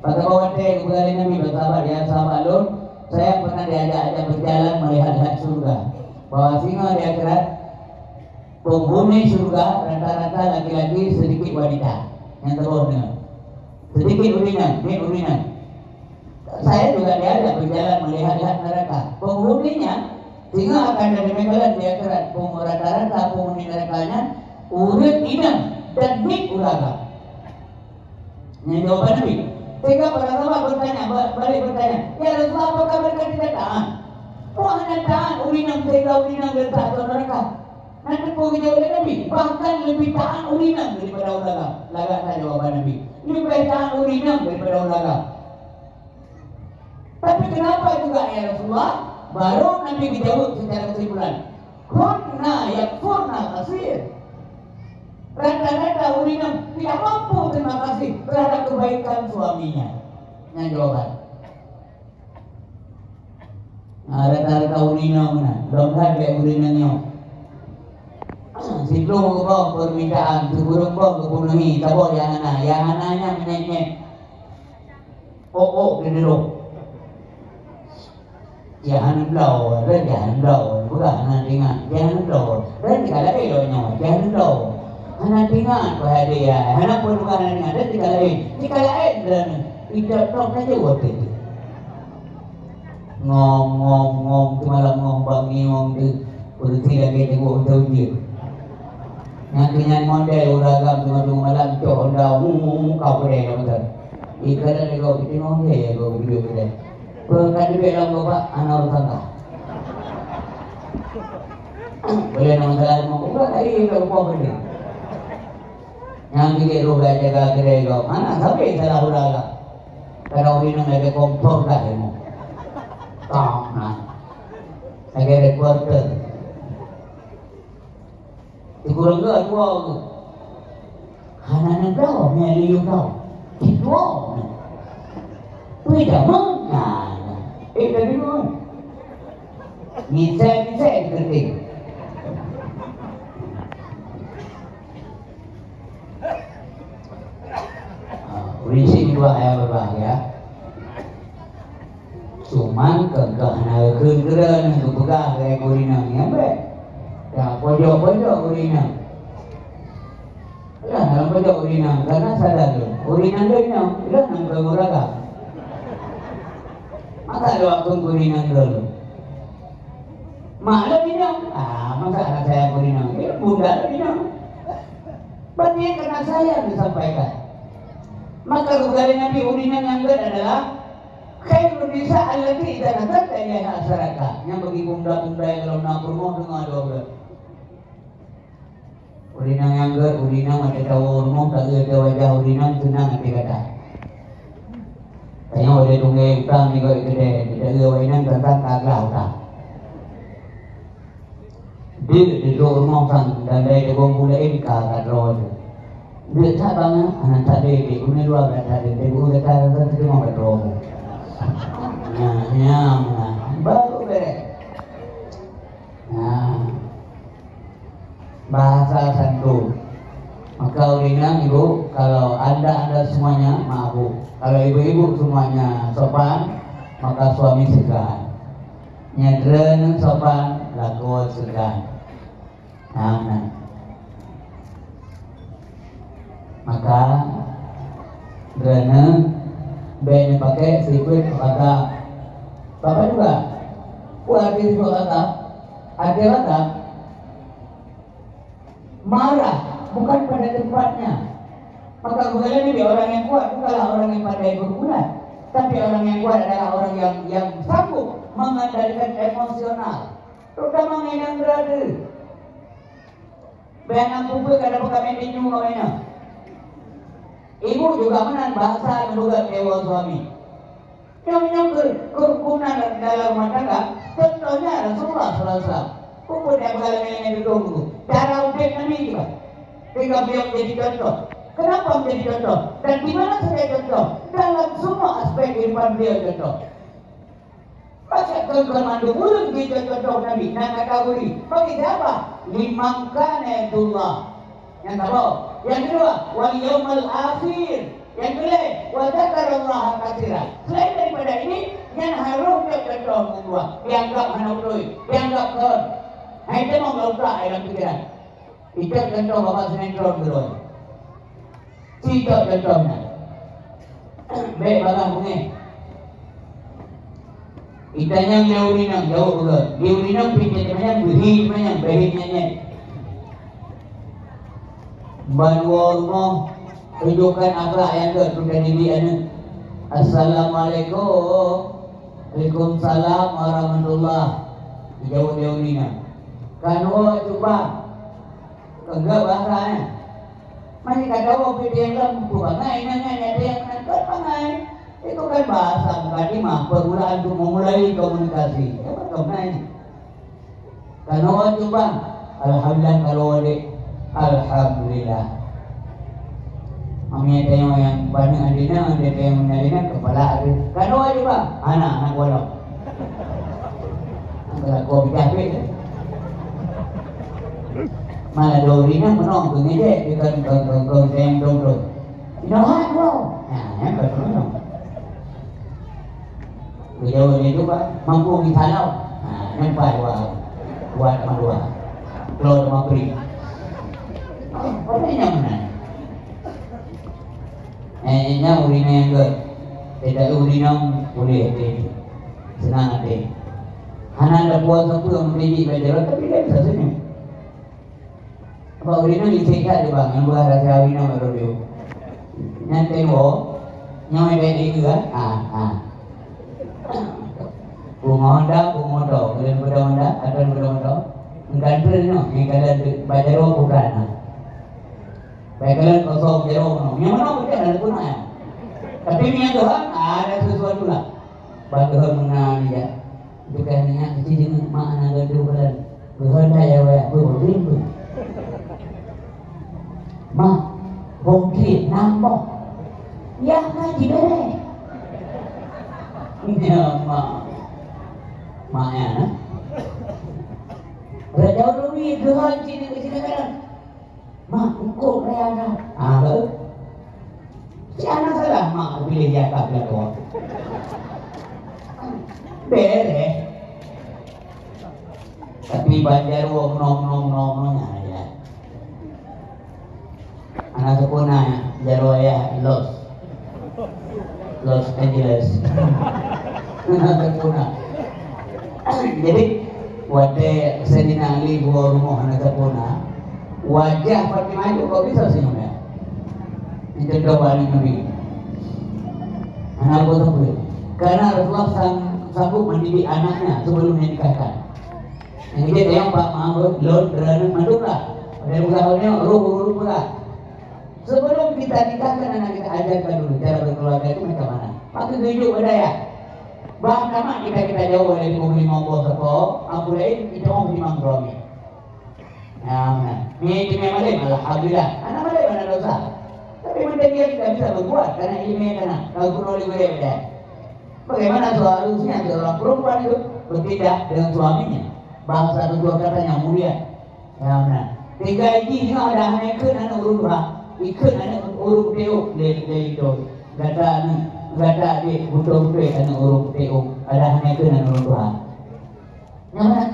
Maka bahwa saya bukan Nabi bahasa Arab, ya sahabat Lut, saya pernah diajak berjalan melihat surga. Bahwa singa di akhirat penghuni surga rata-rata laki-laki, sedikit wanita yang terhormat. Sedikit urinang. Saya juga diajak berjalan melihat neraka. Penghuninya singa akan ada mekalan di akhirat. Rata-rata penghuni nerakanya urin inang dan mik ulaga. Yang jawaban Nabi. Sehingga para sahabat balik bertanya, ya Rasulullah, apakah mereka tidak tahan? Oh hanya tahan urinang sehingga urinang letak ke neraka. Nanti pergi jauh oleh Nabi, bahkan lebih tahan urinang daripada ulaga. Laga saja jawaban Nabi. Lebih tahan urinang daripada ulaga. Tapi kenapa juga ya Rasulullah? Baru Nabi dijawab secara kesimpulan. Kunna yakfurna kasir. Rata-rata urinang tidak mampu terima kasih terhadap kebaikan suaminya. Yang jawaban. Nah, rata-rata urinang mana? Dompet kayak urinangnya. Situ kau permintaan, sebelum kau kepenuhi, tabok yang anaknya menyet-nyet. Oh, duduk. Jangan belau, bukan anak ingat. Jangan belau, dan tidak lagi doanya. Jangan belau, anak ingat pada dia. Anak pun bukan anak ingat, dan tidak lagi dan tidak tahu saja waktu itu. Ngom, malam ngom tu, berarti lagi tengok tahu dia. Yang dengan model uragam tengok malam cok dah, kau boleh betul. Ikan ada kau kita ngom dia, kau boleh. Perangkat juga dalam bapak anak orang tangga. Boleh nama salah mau buka lagi ke rumah benda. Yang kita roga jaga kedai kau. Mana sampai salah uraga. Kalau minum lagi kompor dah ilmu. Kau nak. Lagi reporter. Dikurang ke dua tu. Hanan kau, meliu kau. Dua. Tidak mana. Dari mana? Bisa kerti. Prinsip dua ayat berbahagia. Cuman kegahana keren untuk pegang kayak urinang ni apa? Ya pojok urinang. Ya dalam pojok urinang karena sadar tu. Urinang tu ni, dia nak bermuraga. Masa ada waktu urinang dulu. Malam minum. Masa anak saya urinang. Dia bunda minum. Berarti karena saya disampaikan. Maka rupanya Nabi urinang yang kedua adalah khairun nisa allati idza nazalat ilaiha asraka. Yang bagi bunda-bunda yang kalau nak rumah dengan dua belas. Urinang yang kedua, urinang ada tahu rumah tak ada wajah urinang senang hati kata. Kaya oleh tunggay utang ni kau ikut tidak gawainan tentang kagak utang. Dia duduk rumah sang dan dari dukung mulai di kagak roh. Dia tak banget anak tak ada punya dua berada di ibu kata tu cuma berdoa. Baru beres. Bahasa santu. Maka urinang ibu, kalau anda semuanya maaf bu. Kalau ibu-ibu semuanya sopan, maka suami segan. Nyadren sopan, laku segan. Nah. Maka karena yang pakai siput kata Bapak juga kuat di kata ada kata marah bukan pada tempatnya. Maka bukanlah dia orang yang kuat, bukanlah orang yang pandai bergulat, tapi orang yang kuat adalah orang yang sanggup mengendalikan emosional, terutama yang berada. Bayangkan kumpul kada kami tinju kawinnya. Ibu juga menang bahasa menduga dewa suami. Yang kerukunan dalam rumah tangga, contohnya Rasulullah SAW. Kumpul yang mengalami dulu. Cara udah kami juga. Sehingga beliau menjadi contoh. Kenapa menjadi contoh? Dan di mana saya contoh? Dalam semua aspek kehidupan beliau contoh. Pasal kemandu ulun kita contoh Nabi. Nah kategori. Bagi siapa? Limangkana Abdullah. Yang tahu. Yang kedua, wal yaumal akhir. Yang kedua, wa dzakarallaha katsiran. Selain daripada ini, yang harus kita contoh kedua, dianggap menaudui, dianggap kon. Nah itu mau nggak dalam pikiran. Itu contoh Bapak sinetron dulu. Tidak contohnya. Baik Bapak bunyi. Itanya ngeurinang jauh juga. Ngeurinang pinjamnya behihnya. Banwarmo tunjukkan akhlak yang sudah diri. Assalamualaikum. Waalaikumsalam warahmatullahi. Jauh-jauh ini. Kanwa coba. Enggak bahasanya. Masih kata waktu dia yang bangai nanya dia yang bangai. Itu kan bahasa tadi mah permulaan untuk memulai komunikasi. Apa ini? Kanwa coba. Alhamdulillah kalau adik. Alhamdulillah. Mami ada yang banyak adina, ada yang menyalina kepala ada. Kanwa coba. Anak walau. Kalau kau bicara malah dorina menong gede dengan kau yang dong. Inawan wow. Nah, yang bermenong. Video ini juga mampu disalau. Nah, nampak buat madua. Keluar maghrib. Apa yang mana? Nya urina yang ke. Tidak urina boleh deh. Senang deh. Hana ada puasa pun yang menjadi belajar tapi dia bisa senyum. Apa urina dicekat dia bang, yang bahasa urina baru dia. Nanti nyawa baik juga. Bunga Honda, kalian pada Honda, ada pada Honda. Enggak no, yang kalian belajar bukan. Baik kalian kosong jero no, yang mana bukan ada punanya. Tapi minyak Tuhan ada sesuatu lah. Bagaimana mengenal dia. Bukan hanya kecil mana gaduh bulan. Berhanda ya weh, berburu. Mah, bongkit nambah. Ya kan diberi. Ya mak ya. Berjauh lebih Tuhan sini ke sini kan. Mak ukur saya ada. Si anak salah mak pilih jatah dia doang. Bere. Tapi banjar wong nom ya. Anak sepuna jaro ya Los Angeles. Anak sepuna. Jadi wade sedina ali gua rumah anak sepuna. Wajah Fatimah itu kok bisa senyum ya? Itu doa Nabi. Anak apa karena Rasulullah sanggup mendidik anaknya sebelum menikahkan. Yang dia yang Pak Mahmud Lord berani manduka. Ada usahanya ruh pula. Sebelum kita nikahkan anak kita ajarkan dulu cara berkeluarga itu macam mana. Waktu tunjuk budaya. Bahan nama kita jauh dari bumi ngomong sepo, aku lain kita mau di manggromi. Nah, ini memang alhamdulillah. Anak mana dosa. Tapi mereka dia tidak bisa berbuat karena ilmu karena kalau kurang beda. Bagaimana seharusnya seorang perempuan itu berbeda dengan suaminya. Bangsa kedua katanya mulia. Ya benar. Tiga ini ada hanya ikut anak urut dua, ikut anak urut teo dari itu. Gata di butuh anak urut teo. Ada hanya ikut anak urut dua. Ya benar.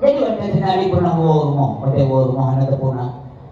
Jadi waktu senari pernah rumah anak terpuna.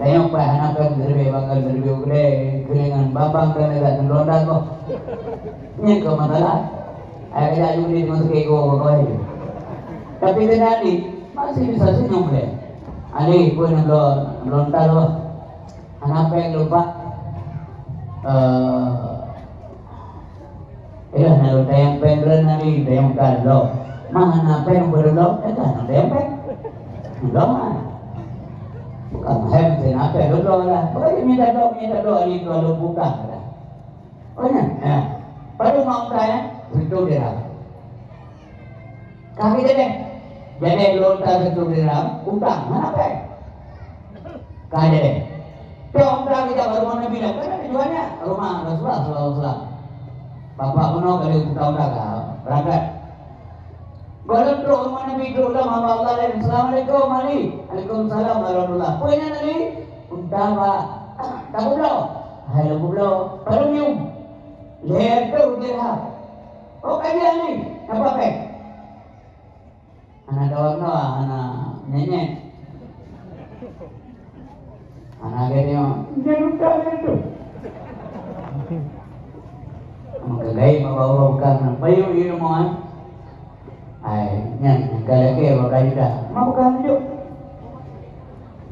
Tayong pahanapan dari bakal dari gede keringan babang dan ada londa ko. Ini ko matalas. Ay kaya yung hindi mo sa ko Tapi tinali masih bisa senyum deh. Ali pun londa lo. Hanapin lupa. Nalunta yang pendran nali tayong kalo. Mahanapin berlo. Ano tayong pen? Lo bukan hem apa dulu lah. Pokoknya minta doa itu lalu buka lah. Oh ya, pada mau saya itu dia. Kami jadi lontar itu dia, utang mana apa? Kaya deh. Tiap kita baru mana bilang kan tujuannya rumah Rasulullah SAW. Bapak kuno kali utang berangkat. Baru terus mana bidu lah mama Allah dan Assalamualaikum Ali. Waalaikumsalam warahmatullah. Punya nali unta ba. Tahu belum? Halo belum. Baru nyum. Lihat tu dia. Oh kajian ni. Apa pe? Anak dawak no, anak nenek. Anak dia jangan lupa itu. Mengkagai mabawa bukan. Bayu ini mohon. Yang kalake bakal dah mau kanjuk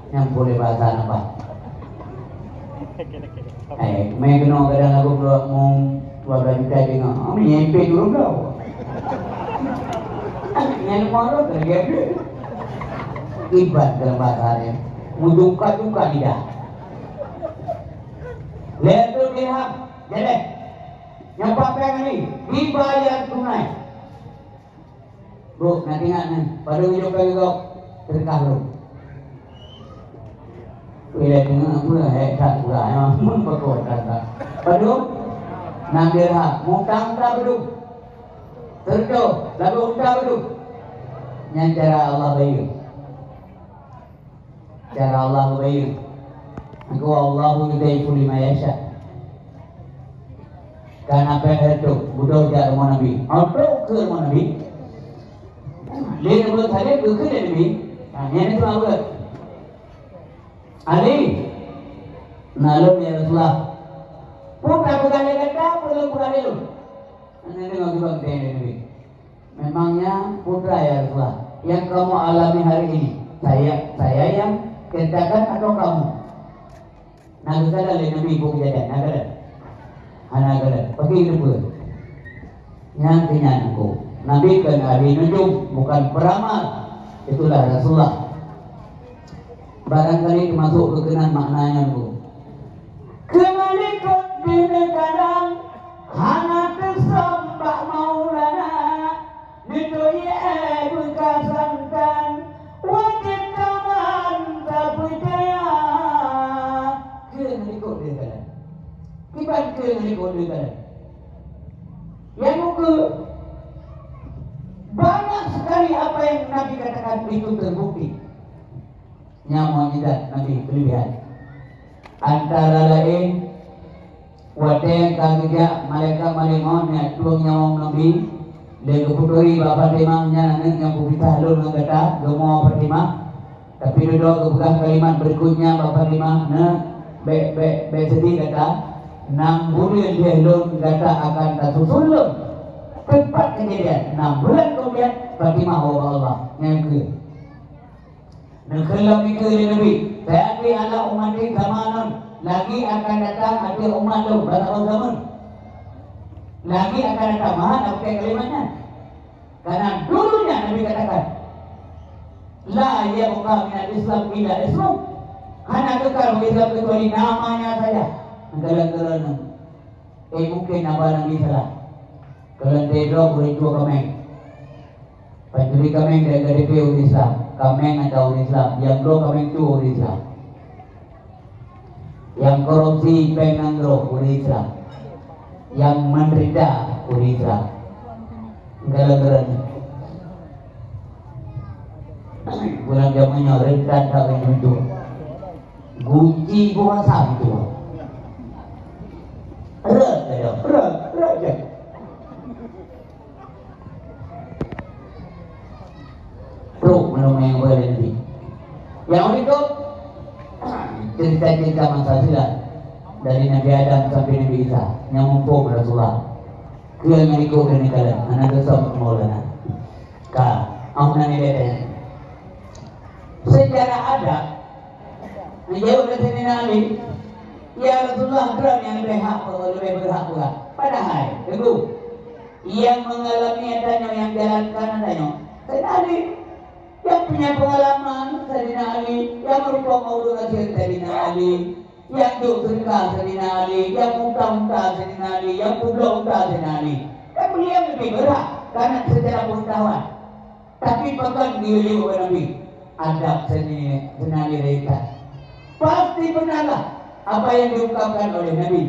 yang boleh bahasa apa main kena kadang aku mau buat kita dengan kami nyampe dulu kau yang malu terjadi ibat dalam bahasa muduka tidak lihat tu dia jadi yang pakai ini dibayar tunai. Bu, nanti nih, pada ujung kali kau terkah lu. Bila tengah aku lah, tak pula, memang berkot kata. Pada, nanti lah, mutang tak bedu, terdo, lalu tak bedu. Yang cara Allah bayu, cara Allah bayu. Aku Allahu yudaifu lima yasha. Karena apa itu, budak jadi Nabi, atau ke Nabi. Dia boleh tanya bukan Nabi. Yang itu apa? Ali, nalur ya Rasulullah. Putra bukan kata, putra bukan itu. Ini nggak bisa Nabi. Memangnya putra ya Rasulullah. Yang kamu alami hari ini, saya yang katakan atau kamu? Nagada le Nabi bukan jadi nagada. Nagada. Pergi itu. Yang tinyanku. Nabi kan ahli nujum, bukan peramal. Itulah Rasulullah. Barangkali masuk kekenan maknanya bu. Kembali ke diri kadang, hana tersembah maulana, nitoye bukasankan, wajib kaman tak percaya. Kembali ke diri kadang. Kibat kembali ke diri kadang. Yang muka banyak sekali apa yang Nabi katakan itu terbukti. Nyawa tidak Nabi kelebihan. Antara lain wadah kagiga mereka malingon ya tuang nyawang Nabi le keputuri bapa timangnya yang bubita halun ngata domo pertima tapi duduk kebuka kalimat berikutnya bapa timang be sedih kata 6 bulan dia halun kata akan tersusun tepat kejadian 6 bulan kemudian Fatimah Allah yang ke Nengkelam itu Nabi tapi anak umat ini zamanan lagi akan datang ada umat lu pada zaman lagi akan datang mahat apa kalimatnya karena dulunya Nabi katakan la ya buka minat Islam ila Islam hanya kekal Islam kecuali namanya saja negara-negara mungkin apa Nabi salah kalau tidak boleh dua kami Panjuri kami dari KDP umat Islam, kami ada umat Islam, yang bro kami itu umat Islam, yang korupsi penangro umat Islam, yang menderita umat Islam, gara-gara bulan zamannya rentan tak itu, guci puasa itu, rat je. Pro menemui yang boleh nanti. Yang itu cerita-cerita masa silam dari Nabi Adam sampai Nabi Isa yang mumpung Rasulullah kaya nga ikaw ganikalan anak dosa maulana ka ang nanilete secara adab menjauh dari Nabi ya Rasulullah geram yang lebih berhak pula padahal tunggu yang mengalami adanya yang jalankan adanya Nabi yang punya pengalaman Sayyidina Ali, yang merupakan maulud asyik Sayyidina Ali, yang dukserka Sayyidina Ali, yang muntah-muntah Sayyidina Ali, yang pula-pula Sayyidina Ali. Kan beliau lebih berat karena secara pengetahuan. Tapi pegang diri oleh Nabi, adab Sayyidina Ali rekat. Pasti benarlah apa yang diungkapkan oleh Nabi.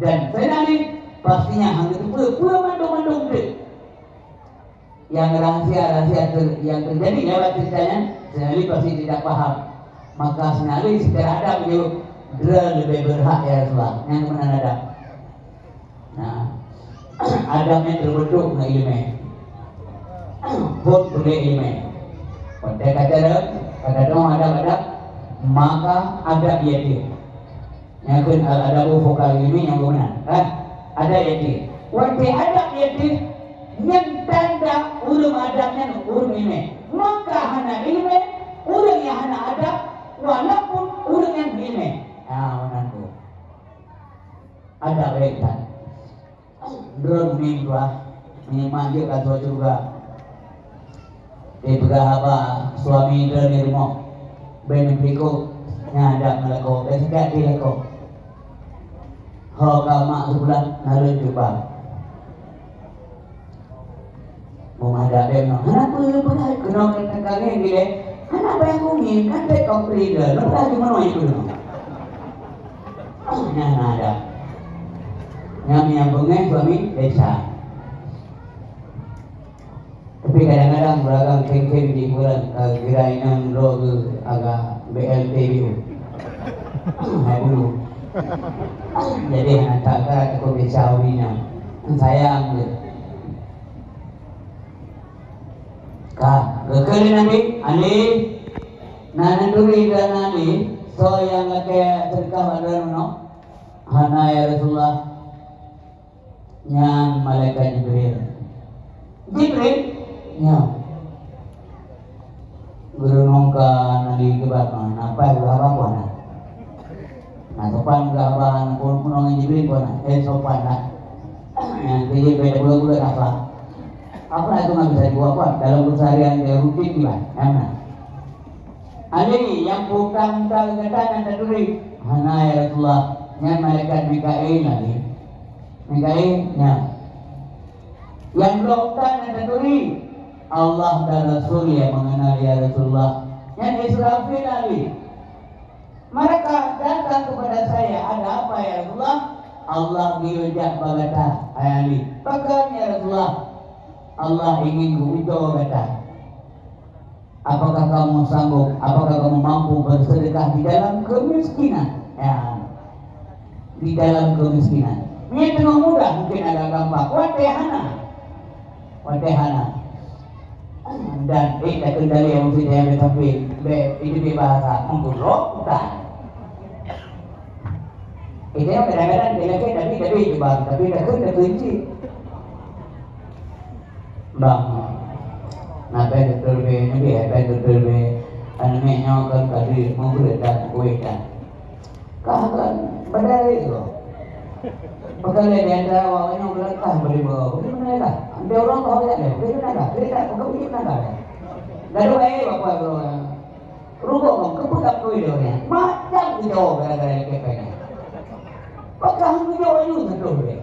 Dan Sayyidina Ali pastinya hanya itu pula mandung-mandung dia. Yang rahasia-rahasia yang terjadi lewat ceritanya Senali pasti tidak paham, maka Senali secara adab beliau lebih berhak ya Rasulullah yang mana adab. Nah adabnya terbentuk dengan ilmu pun boleh ilmu pada kata dong adab maka adab dia yang kun al-adabu fokal ilmi yang benar kan ada dia wanti adab dia yang tanda urung adabnya urung ilmu maka hana ilmu urung yang hana adab walaupun urung yang ilmu menantu ada baikkan drone minggu menyemanggi kata juga di berapa suami drone di rumah benar berikut nyadap melako ketika dilako hoka mak sebulan naruh coba menghadapi kenapa kenal kali gile kenapa yang ngomongin kan saya komplit lah lo lagi mana itu dong nah ada yang bunga suami desa tapi kadang-kadang beragam keng-keng di bulan kirainan roh agak BLT itu hai dulu jadi anak tak aku bisa urinya sayang Gekali Nabi Ali nananduri dan Ali so yang kaya terkah ada no hana ya Rasulullah yang malaikat Jibril ya guru nongka nali kebat apa apa nah sopan gaban pun nongin Jibril pun sopan lah yang jadi beda bulan apa itu nggak bisa dibuat apa dalam keseharian dia rutin gimana? Ali yang bukan kata tadi hana ya Rasulullah yang malaikat Mikail lagi Mikailnya yang bukan tadi Allah dan Rasul yang mengenal ya Rasulullah yang Israfil lagi mereka datang kepada saya ada apa ya Rasulullah Allah diajak bagata Ali bahkan ya Rasulullah Allah ingin beritahu kata apakah kamu sanggup apakah kamu mampu bersedekah di dalam kemiskinan ya di dalam kemiskinan ini tengah mudah mungkin agak gampang watehana dan kita kendali yang mesti dia tapi itu bahasa menguruk bukan itu yang kadang-kadang dia tapi bang tapi tak kunci bang napa betul be nabi apa betul be anaknya nyawakan kadi mau berdan kuikan kahkan badai itu pagale dia ada awalnya belakang beri bawa bagaimana lah ada orang tahu ya bagaimana kita bagaimana lalu bapak bro rubok kong keputak kuidonya macam itu gara-gara kepenya pakang video itu betul be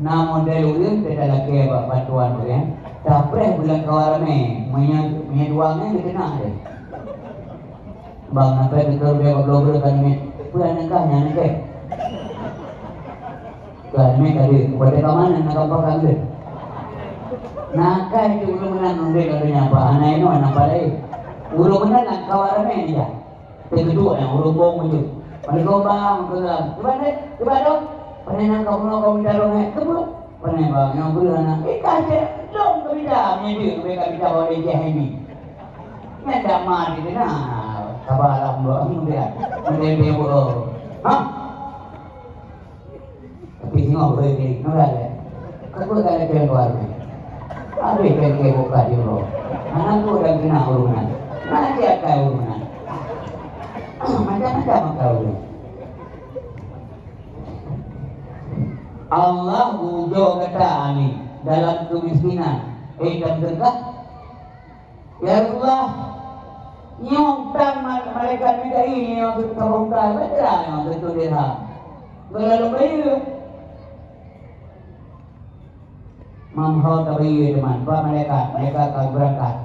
namun dari ulun tidak lagi bantuan tu kan. Dapre bulan kawarame, menyeduangnya dikenal deh. Bang apa kita lebih global kan ni bulan nikahnya nanti. Kan ni tadi pada kaman nak apa kan deh. Nakai itu ulun menang nanti katanya apa? Anak ini anak palai. Ulun menang nak kawarame dia. Yang kedua yang ulun bom muncul. Pada bang, coba dong. Panenang kau minta dong kebulu panenang bang yang bulu anak kasih dong kau minta dia mereka minta bawa dia heavy ni dah mati dia Sabar Allah dia. Dia buat. Hah? Tapi singok boleh nolak. Kalau ada keluar. Ada yang buka di luar. Anak tu dah kena urunan. Nanti akan urunan. Macam-macam kau ni. Allah ujo kata ni dalam kemiskinan. Dan tegak. Ya Allah, nyongtang malaikat bidai ni yang terkongkar betul yang betul dia. Berlalu bayu. Mampu tabi teman, pak mereka akan berangkat.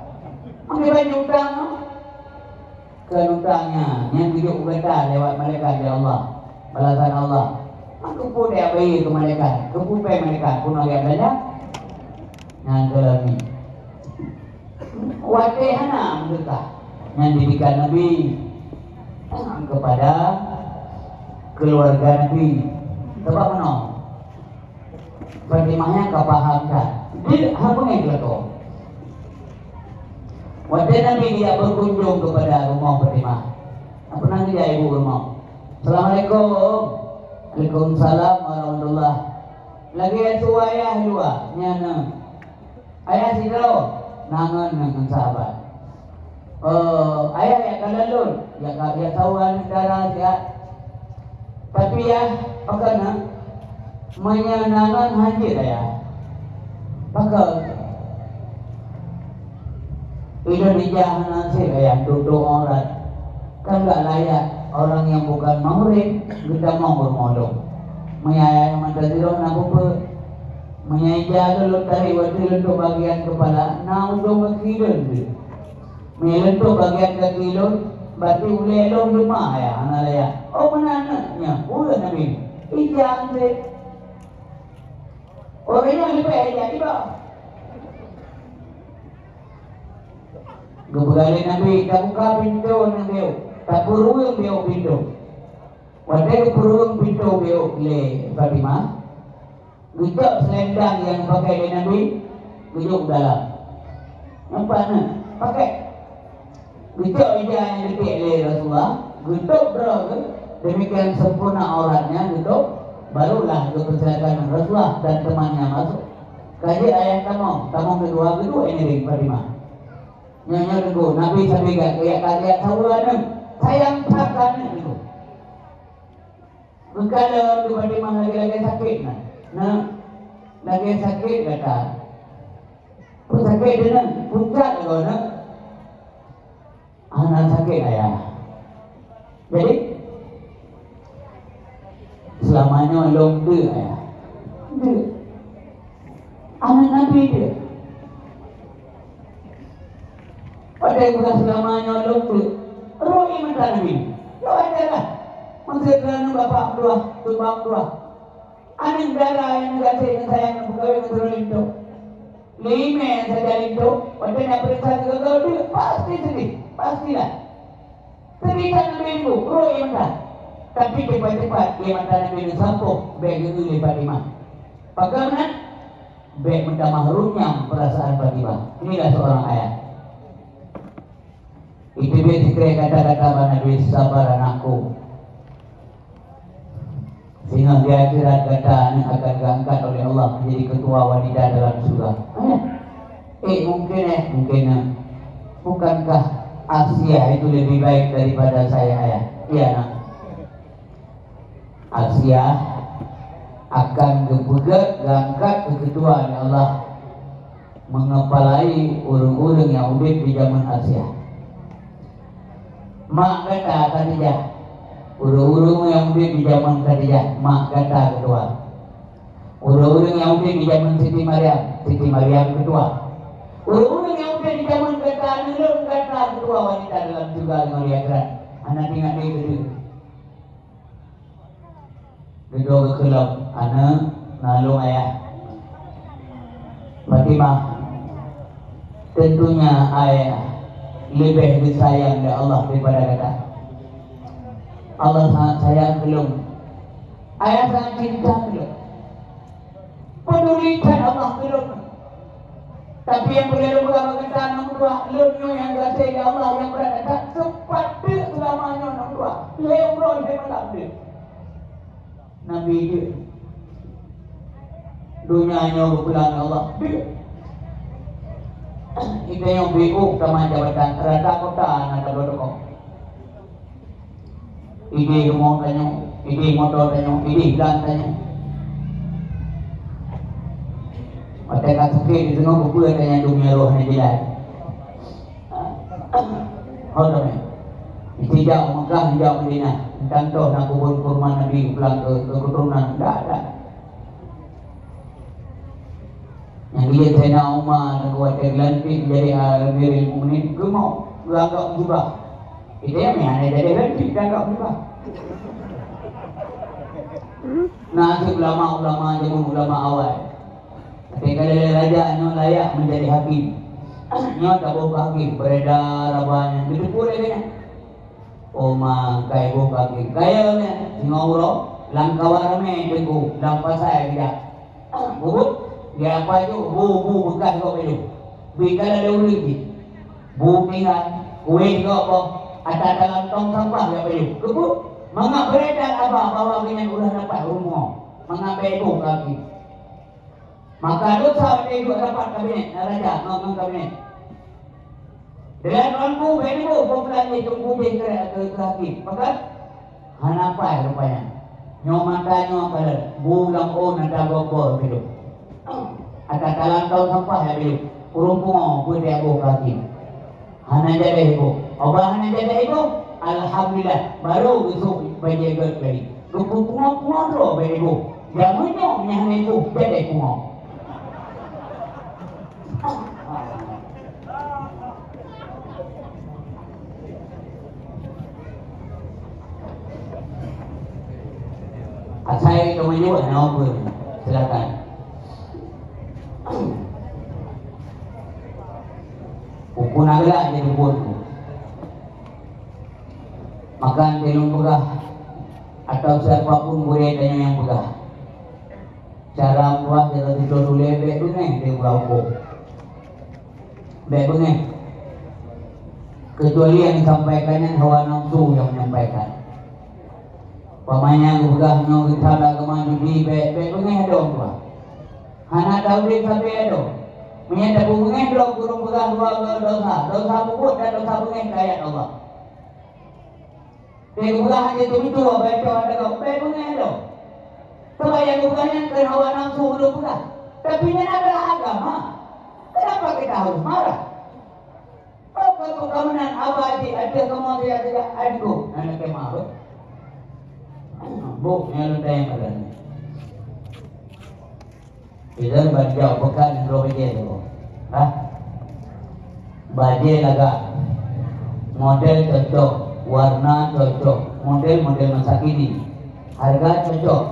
Ambil banyak utang, utangnya yang hidup kita lewat mereka ya Allah, balasan Allah. Aku pun dia bayi ke mereka, kepupai mereka pun agak banyak. Yang kelami, wajahana mereka yang didikan Nabi kepada keluarga Nabi. Sebab mana? Fatimahnya kepahamkan. Dia apa yang dilakukan? Wajah Nabi dia berkunjung kepada rumah Fatimah. Apa nanti dia ibu rumah? Assalamualaikum. Waalaikumsalam warahmatullah. Lagi tua ayah dua, nyana. Ayah sidro, nangan dengan sahabat. Ayah yang kalalun, yang tahuan darah sihat. Tapi ya, apa nak? Menyenangkan haji saya. Maka Indonesia nasib yang duduk orang kan tak layak orang yang bukan murid kita mau bermodal. Menyayai mata tidur nak apa? Menyayai jalan tadi waktu untuk bagian kepala, nak untuk berkilun tu. Melentuk bagian kekilun, berarti boleh elok rumah ya anak saya. Oh mana anaknya? Bukan Nabi. Ijang tu. Orangnya lebih jadi pak. Kebegali Nabi, tak buka pintu Nabi, tak peruang dia pintu. Wadai peruang pintu dia le Fatimah. Gejok selendang yang pakai oleh Nabi, gejok dalam. Nampak nak? Pakai. Gejok ija yang dekat oleh Rasulullah, gejok berapa? Demikian sempurna auratnya, gejok. Barulah kepercayaan Rasulullah dan temannya masuk. Kaji ayat kamu kedua ini dari Fatimah. Nyonya tunggu, Nabi sampai kayak kajian tahuan, sayang pakan itu. Kalau tu Fatimah lagi sakit, lagi sakit kata. Pun sakit dia puncak kalau anak sakit ayah. Jadi selamanya long dia ya. Dia anak Nabi dia. Pada bukan selamanya long dia. Roh iman Nabi. Yo adalah maksud kerana bapak dua, tumbang dua. Anak darah yang kasih sayang bukan turun itu. Lima yang saja itu. Pada nak periksa gagal dia pasti sedih, pastilah. Cerita Nabi itu roh iman. Tapi cepat-cepat dia mantan Nabi sampuk baik itu oleh Fatimah. Bagaimana? Baik minta mahrumnya perasaan Fatimah. Inilah seorang ayat. Itu dia sekiranya kata-kata Nabi sabar anakku. Sehingga di akhirat kata anak akan diangkat oleh Allah menjadi ketua wanita dalam surga. Mungkin. Bukankah Asia itu lebih baik daripada saya ayah? Iya nak. Asia akan diangkat ke ketua oleh Allah mengepalai urung-urung yang hidup di zaman Asia. Mak kata Khadijah, urung-urung yang hidup di zaman Khadijah, mak kata ketua. Urung-urung yang hidup di zaman Siti Maryam ketua. Urung-urung yang hidup di zaman kata Nurul kata ketua wanita dalam juga dengan akhirat. Anak ingat dia kedua. Kedua kelab anak nalung ayah Fatimah. Tentunya ayah lebih disayang oleh Allah daripada kata. Allah sangat sayang belum. Ayah sangat cinta belum. Pedulikan Allah belum. Tapi yang boleh lupa berkata nombor dua, lebih yang kasih Allah yang berkata cepat dia malam dia. Nabi dia. Dunianya berpulang Allah. Dia. Kita yang BO taman jabatan rata kota ada dodok. Ide rumah tanya, ide motor tanya, ide hilang tanya. Mata kata ke di tengah buku tanya dunia roh ni jelas. Hal ni. Tidak Mekah, tidak Madinah. Contoh nak kubur kurma Nabi pulang ke keturunan tak ada. Yang dia Sayyidina Umar dan kuatir lantik jadi Amirul Mukminin ke mau agak juga. Itu yang mana jadi lantik dan agak juga. Nasib ulama-ulama jadi ulama awal. Ketika raja nya layak menjadi hakim. Nya tak bawa hakim beredar abang itu boleh kan? Oma kai bawa hakim. Kaya ni ngawro langkawar me tengku lampasai dia. Bubut dia apa itu bu bekas kau belu. Bikala ada urip ni. Bu tinggal kuih kau apa? Ada dalam tong sampah dia belu. Kebu mangga beredar abah bawa dengan ulah dapat rumah. Mengambil ibu kaki. Maka dosa itu dapat kabinet raja ngomong kabinet. Dengan lampu belu popular itu kuih ke kaki. Maka hanapai rupanya. Nyomantanya pada bulan ada gobor belu. Ada dalam tahun sampah ya belu. Urung pungo pun dia buh kaki. Hana jadi ibu. Obah hana jadi ibu. Alhamdulillah baru besok berjaga lagi. Lupu pungo roh belu. Jamunya hana ibu jadi pungo. Saya itu menyebut nama silakan. Buku nagla jadi buku. Makan telung pegah atau siapapun boleh tanya yang pegah. Cara buat kita tidur dulu lebih bunga dia berapa? Lebih bunga. Kecuali yang disampaikannya hawa nafsu yang menyampaikan. Pamanya gugahnya kita dah kemana di be bunga dong gua. Hana tahu dia sampai ada. Menyata bunga dong kurung pegang dua dosa bubut dan dosa bunga ayat Allah. Dia gugah hanya itu baca ada kau be bunga dong. Sebab yang gugahnya ke hawa nafsu belum pegang. Tapi ini adalah agama. Kenapa kita harus marah? Apa keamanan abadi ada kemudian tidak ada anak kemarah. Bu, yang tanya pada ni. Kita baca pekan dua baje tu. Baje laga. Model cocok, warna cocok, model masa kini. Harga cocok.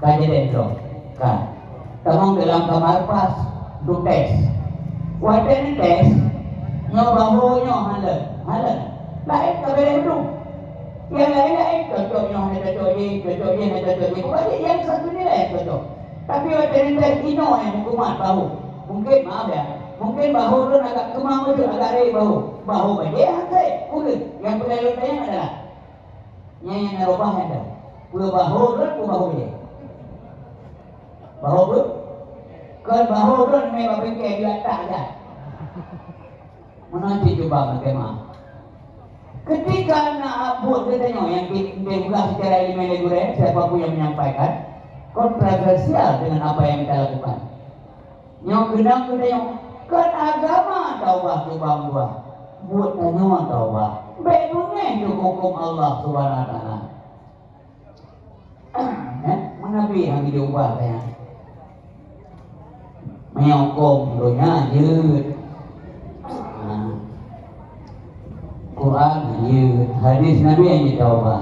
Kaje dentro. Kan. Tamang dalam kamar pas du tes. Wadah ni tes. Nyoba halal. Baik kabel itu. Yang lain cocoknya hanya cocok ni. Bukan yang satu ni lah yang cocok. Tapi veteriner ino yang hukuman bahu. Mungkin maaf ya. Mungkin bahu tu agak kemau tu agak rei bahu dia hantai. Mungkin yang perlu tanya adalah yang narobah ada. Pula bahu tu bahu dia. Bahu tu kan bahu tu memang bengkel dia tak ada. Menanti coba bagaimana. Ketika nak buat katanya yang dibuka secara ilmiah reguler, siapapun yang menyampaikan kontroversial dengan apa yang kita lakukan. Yang gedang katanya kan agama taubah subhanahu wa ta'ala. Buat tanya taubah. Bedune itu hukum Allah subhanahu wa ta'ala. Menabi yang diubah saya. Menyokong duniaยืด Quranยืด hadis Nabi yang ditawabah.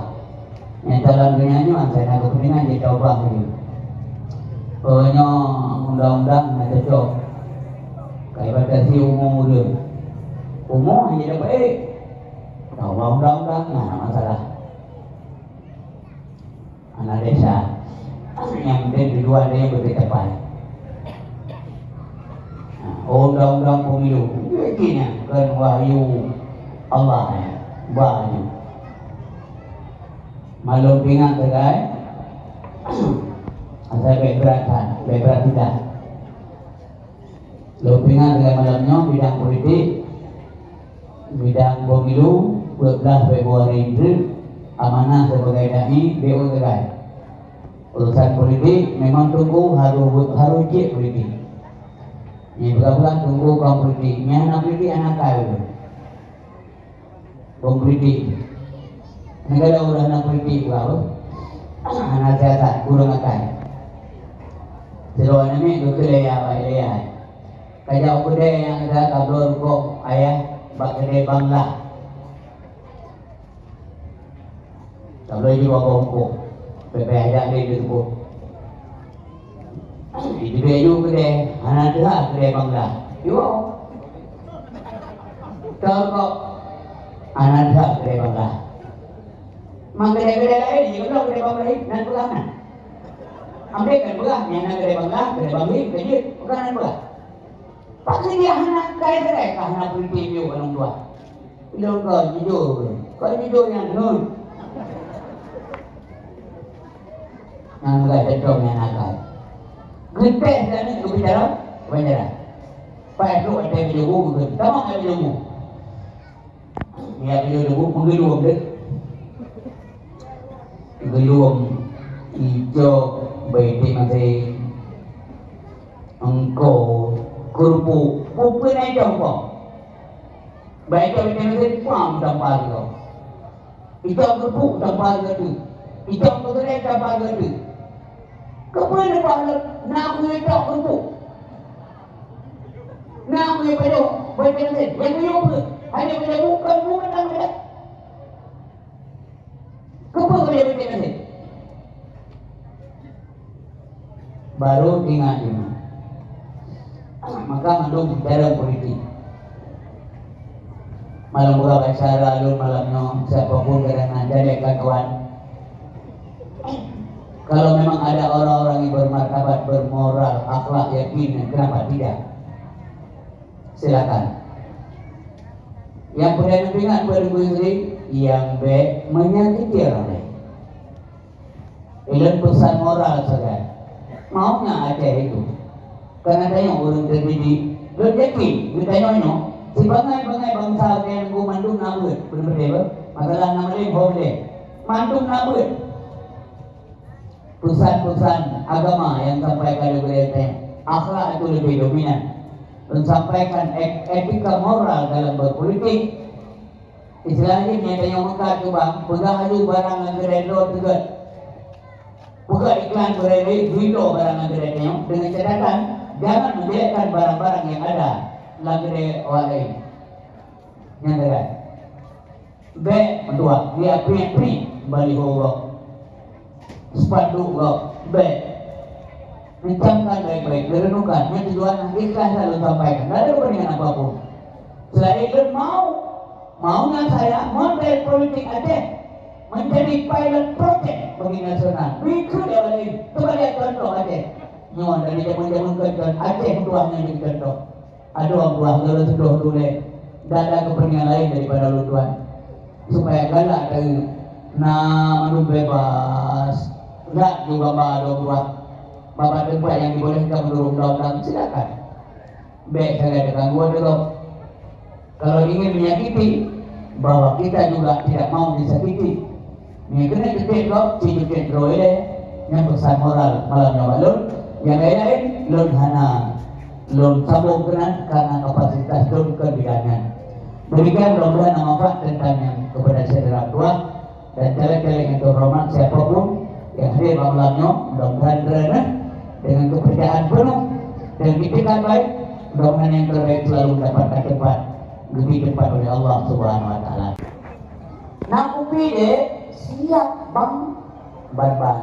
Yang dalam dunia ni saya nak kepentingan ditawabah ni. Pokoknya undang-undang nak cocok. Kayak batasi umur dia. Umur hanya dapat tawabah undang-undang mana masalah. Anak desa yang penting dua dia berbeza pai. Undang-undang pemilu begini kan wahyu Allah ya, wahyu. Malumpingan terkait asal berat tidak. Lumpingan terkait malamnya bidang politik, bidang pemilu 12 Februari itu amanah sebagai dai BO terkait. Urusan politik memang tunggu harus cek politik. Ini bukan tunggu kaum politiknya, anak politik anak kaya. Kaum politik. Negara orang anak politik berapa? Anak siasat kurang akan. Seruan ini tu kelaya. Kajau kedai yang ada kablor kok ayah bak kedai bangla. Kablor juga kok pepe aja dia tu. Itu dia juga kedai anak dia kedai bangla. Yo. Kau anak dia kedai bangla. Mengkedai-kedai lain, dia kalau kedai bangla ini, dan pegangan. Ambil kan pegang, yang nak kedai bangla ini, kedai pegangan pegang. Pasti dia anak kaya kedai, anak politik dia orang tua. Bila kau jujur yang nun. Yang enggak cocok yang nakal. Gede dan itu bicara, Pak itu ada video buku, sama ada video buku. Dia video buku, menggelum deh. Gelum hijau baiti masih engkau kurpu pupin aja kok baik kalau dia masih pam dapat kau hijau kurpu dapat gitu hijau kurpu dapat gitu kemudian dapat nak hijau kurpu nak hijau baiti masih yang hijau hanya bukan ada Kepala dia begini baru ingat ini. Maka mandung bicara politik. Malam buka acara lalu malamnya siapapun kerana jadi kawan. Kalau memang ada orang-orang yang bermartabat, bermoral, akhlak, yakin, kenapa tidak? Silakan. Yang perdana ingat berdiri yang baik menyakiti orang lain. Ini pesan moral saja. Maunya ada itu. Karena ada yang orang terdidik, berjaki, bertanya si bangai bangsa yang ku mandung nabut, berbeda. Masalah nama dia boleh, mandung nabut. Pesan-pesan agama yang sampaikan oleh akhlak itu lebih dominan. Dan sampaikan etika moral dalam berpolitik. Istilahnya ni ada yang mengkat tu bang, pegang aju barang yang geredor tegat. Pegang iklan beredor, video barang yang geredor dengan catatan jangan menjelekkan barang-barang yang ada lagi orang lain. Yang dekat. B kedua, dia print baliho rock. Spanduk rock. B mencamkan baik-baik, direnungkan. Yang tujuan ikhlas selalu sampaikan. Tidak ada kepentingan apapun. Selain itu maunya saya model politik Aceh menjadi pilot project bagi nasional. Berikut yang lain. Coba lihat contoh Aceh. Nyawa dari zaman-zaman kejuan Aceh tuahnya jadi contoh. Ada orang tuah kalau sudah dulu. Dan ada kepentingan lain daripada lu tuan. Supaya galak dari nama bebas. Enggak juga bawa tuah. Bapak tempat yang dibolehkan menurut undang-undang silakan. Baik saya katakan gua dulu. Kalau ingin menyakiti, bahwa kita juga tidak mau disakiti. Ini kena ketik kok, cincin roe yang pesan moral malamnya balon. Yang lain-lain lon hana, lon sambung kena karena kapasitas lon kebidanan. Berikan mudah-mudahan manfaat tentang yang kepada saudara tua dan caleg-caleg yang terhormat siapapun yang hadir malamnya, mudah-mudahan terana dengan kepercayaan penuh dan itikat baik, mudah-mudahan yang terbaik selalu mendapatkan tempat lebih cepat oleh Allah Subhanahu Wa Taala. Nak upi deh siap bang ban.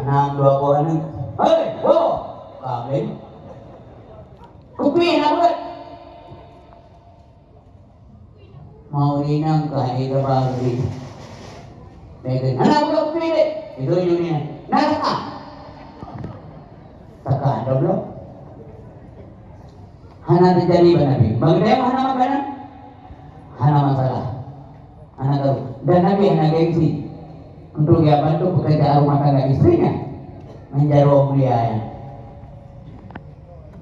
Nang dua orang ni, hei, kami upi nak buat. Mau inang kahit kabagi. Megan, anak buat upi deh. Itu dunia. Nak tak ada belum. Hana terjadi Nabi. Bagi dia hana makanan, hana masalah, hana tahu. Dan Dan Nabi anak gengsi untuk dia bantu pekerjaan rumah tangga istrinya menjadi mulia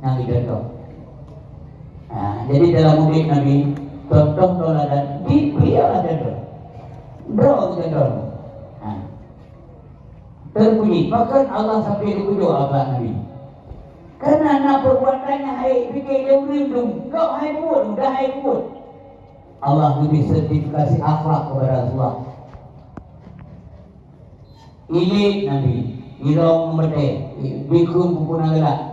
yang dicontoh. Nah, jadi dalam mudik Nabi contoh teladan beliau ada contoh. Nah, terpuji bahkan Allah sampai dipuji apa Nabi karena anak perbuatannya hai fikir dia merindung kau hai buat dah hai buat Allah lebih sertifikasi akhlak kepada Rasulullah. Ini Nabi irong merde bikum pupuna gelak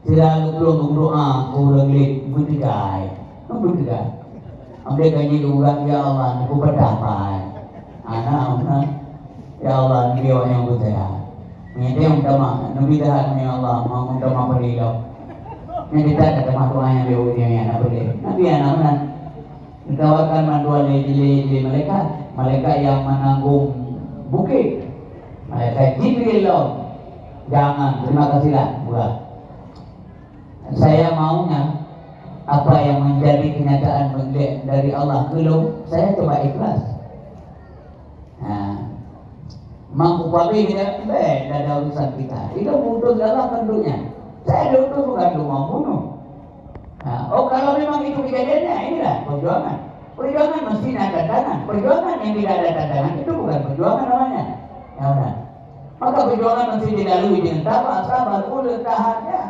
sila belum berdoa kurang lid berdegai ambil gaji orang ya Allah aku berdapat anak ya Allah ni dia yang berjaya ni dia yang utama Nabi dah ya Allah mau utama beliau ni kita ada termasuk yang dia yang anak boleh Nabi anak mana ditawarkan manduan di malaikat yang menanggung bukit malaikat Jibril jangan terima kasihlah buat saya maunya apa yang menjadi kenyataan dari Allah belum saya coba ikhlas. Nah, mampu pakai tidak ada urusan kita. Itu mutus Allah tentunya. Saya diutus bukan untuk membunuh. Nah, kalau memang itu kejadiannya inilah perjuangan. Perjuangan mesti ada tantangan. Perjuangan yang tidak ada tantangan itu bukan perjuangan namanya. Ya udah. Maka perjuangan mesti dilalui dengan sabar, ulur, tahannya.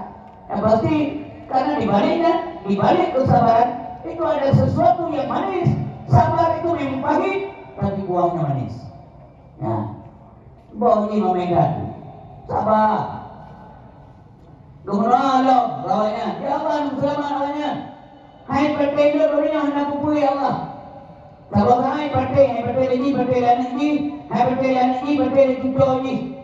Yang pasti karena dibalik kesabaran itu ada sesuatu yang manis. Sabar itu memang pahit, tapi buahnya manis. Ya, baunya memegang. Sabar. Gumrah lawannya. Ya Allah, selamat lawannya. Hai partai dulunya hendak kupui Allah. Kalau hai partai ini, hai partai ini.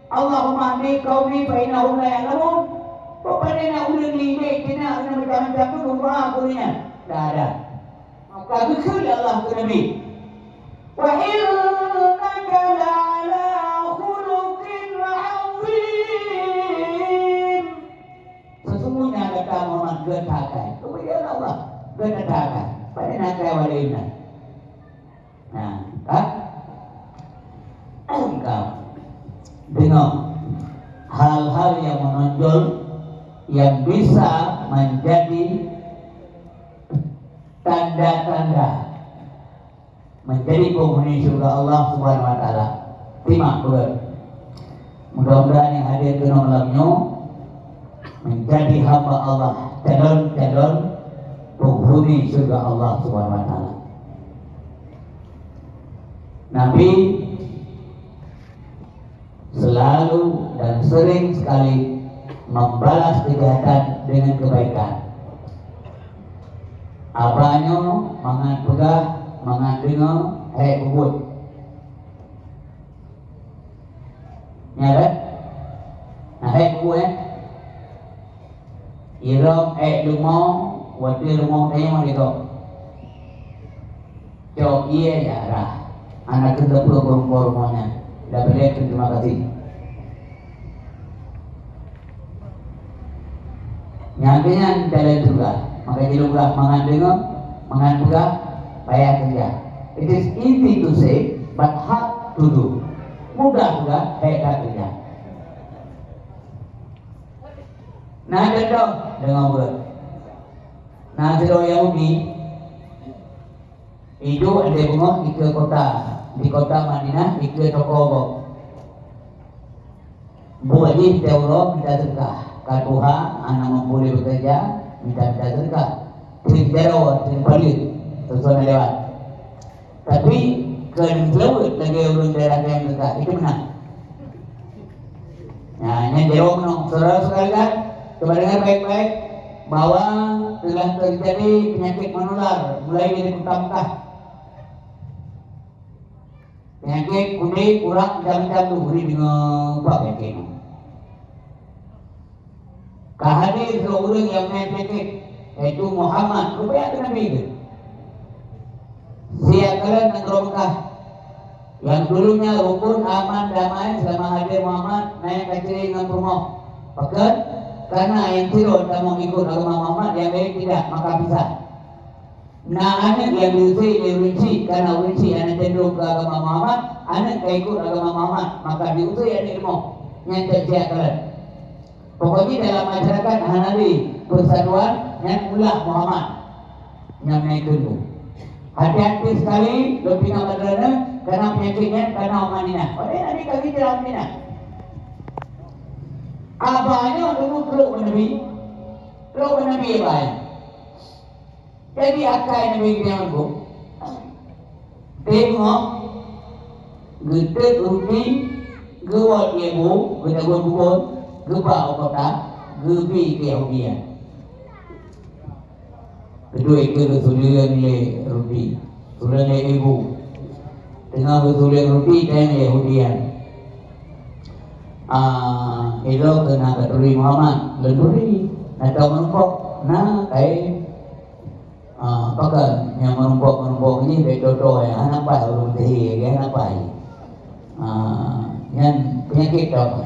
Allahumma ahdi qaumi fa innahum la ya'lamun. Kepada nak ulang lindai kena macam-macam tu doa punya. Dah ada. Maka betul Allah ke Nabi. Wa innaka la'ala khuluqin 'azim. Sesungguhnya kata Muhammad getakai. Kemudian Allah getakai. Pada nakai walina. Nah, kan? Engkau dengar hal-hal yang menonjol yang bisa menjadi tanda-tanda menjadi penghuni surga Allah Subhanahu wa taala. Terima kasih. Mudah-mudahan yang hadir ke malamnya menjadi hamba Allah, calon-calon penghuni surga Allah Subhanahu wa taala. Nabi selalu dan sering sekali membalas kejahatan dengan kebaikan. Apanya mangan pegah, mangan dengar, ubud. Nyata? Nah, ubud Irong lumau, waktu lumau tanya mana itu? Cok iya ya rah. Anak kita pula rumahnya. Dah balik terima kasih. Nyatanya dalam juga, maka juga mangan dengar, mangan pegah, payah kerja. It is easy to say, but hard to do. Mudah juga, payah kerja. Nah, contoh dengan ber. Nah, kalau Yahudi itu ada bunga di kota Madinah, di toko buat teolog kita sedekah. Katuha anak boleh bekerja minta sedekah tidak paling sesuatu lewat tapi kelewat lagi orang daerah yang dekat itu menang. Nah yang jauh menang saudara sekalian coba dengar baik-baik bahwa telah terjadi penyakit menular mulai dari Kota Mekah. Penyakit kuning kurang jam-jam tu beri dengan apa penyakit kehadir seorang yang menyakit yaitu Muhammad rupanya itu Nabi itu siakalan negara Mekah yang dulunya rukun, aman, damai selama hadir Muhammad naik kaciri dengan rumah pekat karena yang tidak mau ikut agama Muhammad yang baik tidak maka bisa Nah anak yang diuji karena uji anak cenderung ke agama Muhammad, anak ikut agama Muhammad, maka diuji anak ilmu yang tersiapkan. Pokoknya dalam masyarakat Hanafi persatuan yang ulah Muhammad yang naik dulu. Hati-hati sekali lebih ngabadrana karena penyakitnya karena omanina. Oleh nanti kami dalam mina. Abahnya dulu peluk Nabi abahnya. Jadi akai Nabi yang aku tengok gede rupi gawat ibu gede bukun gebau kota gebi ke Yahudian. Kedua itu kesulitan le rupi, sudah le ibu. Tengah kesulitan rupi dan Yahudian. Itu kena keturi Muhammad, lenduri, atau menumpuk, apakah yang menumpuk ini betul ya, anak pak belum teh, ya anak pak. Yang penyakit apa?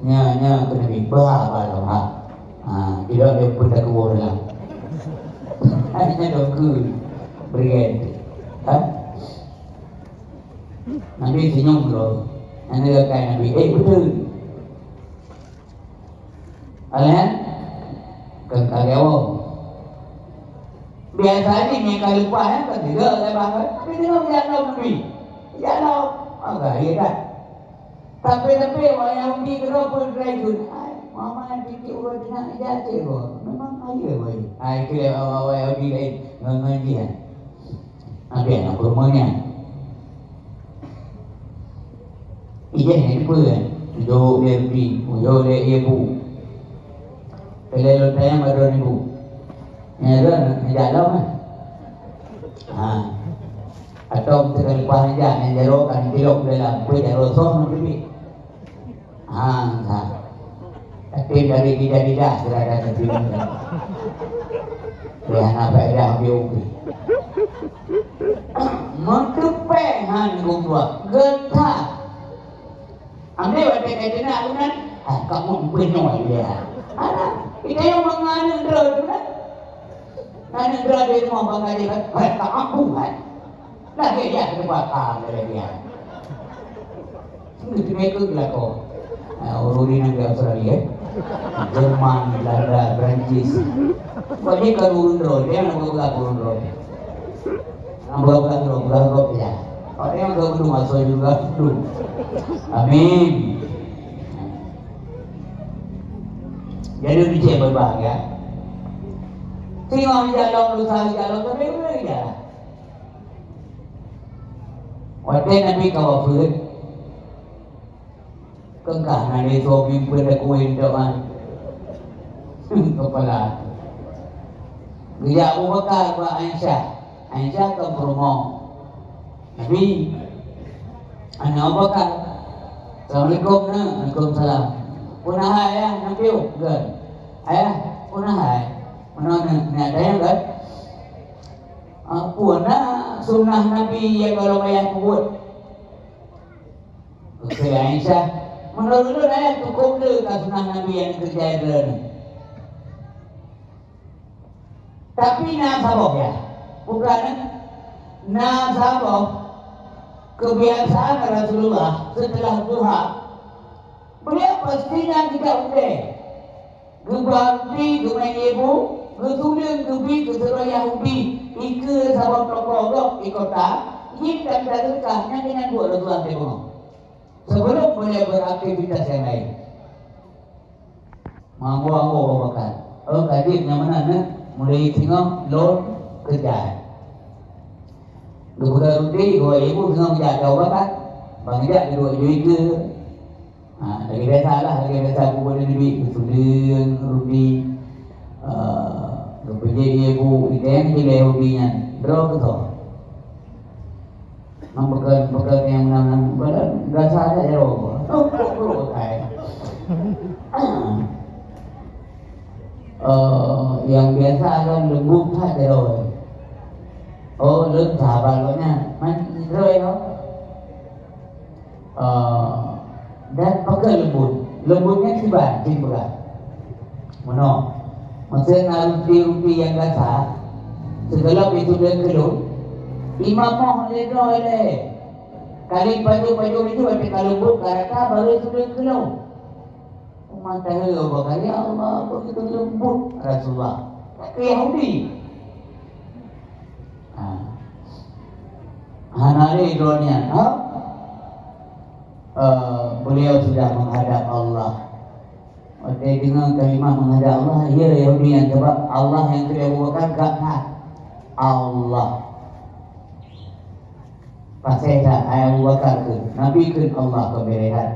Nya kena bibah kalau tidak ada pun tak keluar lah. Hanya doku berikan, Nabi senyum loh, anda kata Nabi, betul. Kalian kekalian biasa ini yang kali lupa kan tidak saya bangga, tapi dia biasa Nabi, biasa agak iya kan. Tapi orang Yahudi kenapa berikut? Mama yang fikir orang nak jatuh kok, memang aja boy. Kira orang Yahudi lain mengajian. Nabi anak rumahnya. Iya ni pun, jauh dia pergi, jauh dia ibu. Kalau tanya ada ibu, ni ada jalan atau sekali paham aja, yang jauh kan tilok dalam, pun jauh soh nanti. Tapi dari tidak berada di sini. Lihat apa dah biubi. Mentupehan gua getah. Ambil baca kaitannya alunan. Kamu penuh dia. Kita yang menganu drone kan. Anu drone di rumah bangga dia kan. Tak mampu kan. Lagi dia kebakar dari dia. Itu mereka gelako. Ururin yang di Australia, Jerman, Belanda, Perancis. Kau ni kalau urun dia nak buka urun roda. Nak buka roda ya. Orang yang kau belum masuk juga tu. Amin. Jadi dia berbahagia. Tengok jalan jalan tapi boleh jalan. Waktu Nabi kau firman. Kengkah nanti suami pun ada kuih doang kepala. Dia Abu Bakar ke Aisyah ke rumah Nabi. Anak Abu Bakar, Assalamualaikum na, Waalaikumsalam. Punah ayah Nabi kan? Ayah punah ayah. Punah ni ada yang kan? Punah sunnah Nabi yang kalau ayah buat. Ke Aisyah. Menurut ayat cukup le kasunah Nabi yang kerja ni. Tapi nasabah ya, bukan nasabah kebiasaan Rasulullah setelah duha. Beliau pastinya tidak boleh gebakti dengan ibu, getulen gebi keserah Yahudi, ike sabab tokoh di kota, ini dan sedekahnya dengan dua Rasulullah tengok. Sebelum boleh beraktivitas yang lain. Mampu bakar. Kadir yang mana nak? Mulai tengok loan kerja. Dua ruti, dua ibu tengok kerja kau bakar. Bang Ijak dua juga. Lagi biasa lah, lagi biasa aku boleh lebih kesulitan ruti. Kerja ibu, kita yang jadi Yahudinya. Berapa tu? Pekan yang nangan badan enggak saja ya roh. Yang biasa kan lembut saja roh. Lembut sahabatnya, roh ya. Dan pakai lembutnya tiba berat. Mana? Maksudnya rupi yang biasa Segala itu dia keluk. Imam moh dia oleh. Kali paju itu ada kalubut karata baru itu dia keluk. Umat tahu bahwa ya Allah begitu lembut Rasulullah. Ke Yahudi. Hanari dunia, beliau sudah menghadap Allah. Okey, dengan kalimah menghadap Allah, ya Yahudi yang sebab Allah yang kita bukan kat Allah. Pasal ayat Abu Bakar tu, Nabi ke Allah keberehat.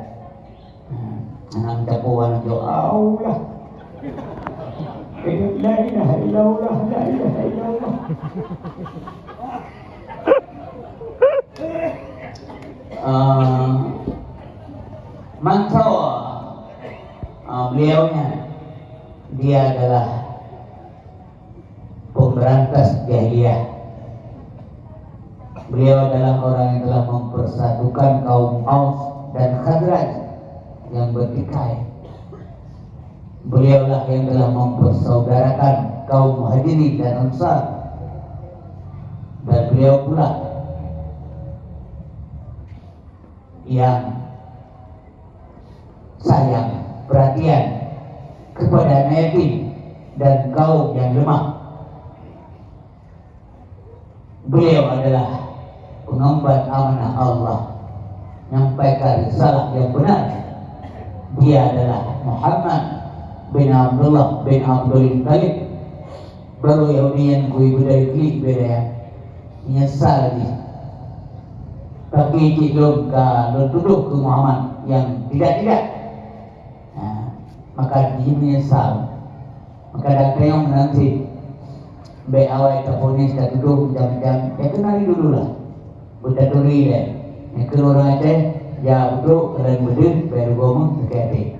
Anak tapuan doa Allah. La ilaha illallah, la ilaha illallah. Mansur beliaunya dia adalah pemberantas jahiliyah. Beliau adalah orang yang telah mempersatukan kaum Aus dan Khazraj yang bertikai. Beliaulah yang telah mempersaudarakan kaum Muhajirin dan Ansar. Dan beliau pula yang sayang, perhatian kepada yatim dan kaum yang lemah. Beliau adalah pengemban amanah Allah, menyampaikan risalah yang benar. Dia adalah Muhammad bin Abdullah bin Abdul Muttalib. Baru Yahudian kui budaya klik beda menyesal lagi. Tapi jika belum duduk ke Muhammad yang tidak, maka dia menyesal. Maka dah yang menanti baik awal teleponis dah duduk jam-jam. Ya kenali dulu lah. Budak turi dia. Yang kedua orang Aceh, dia duduk dan berdiri baru ngomong sekali.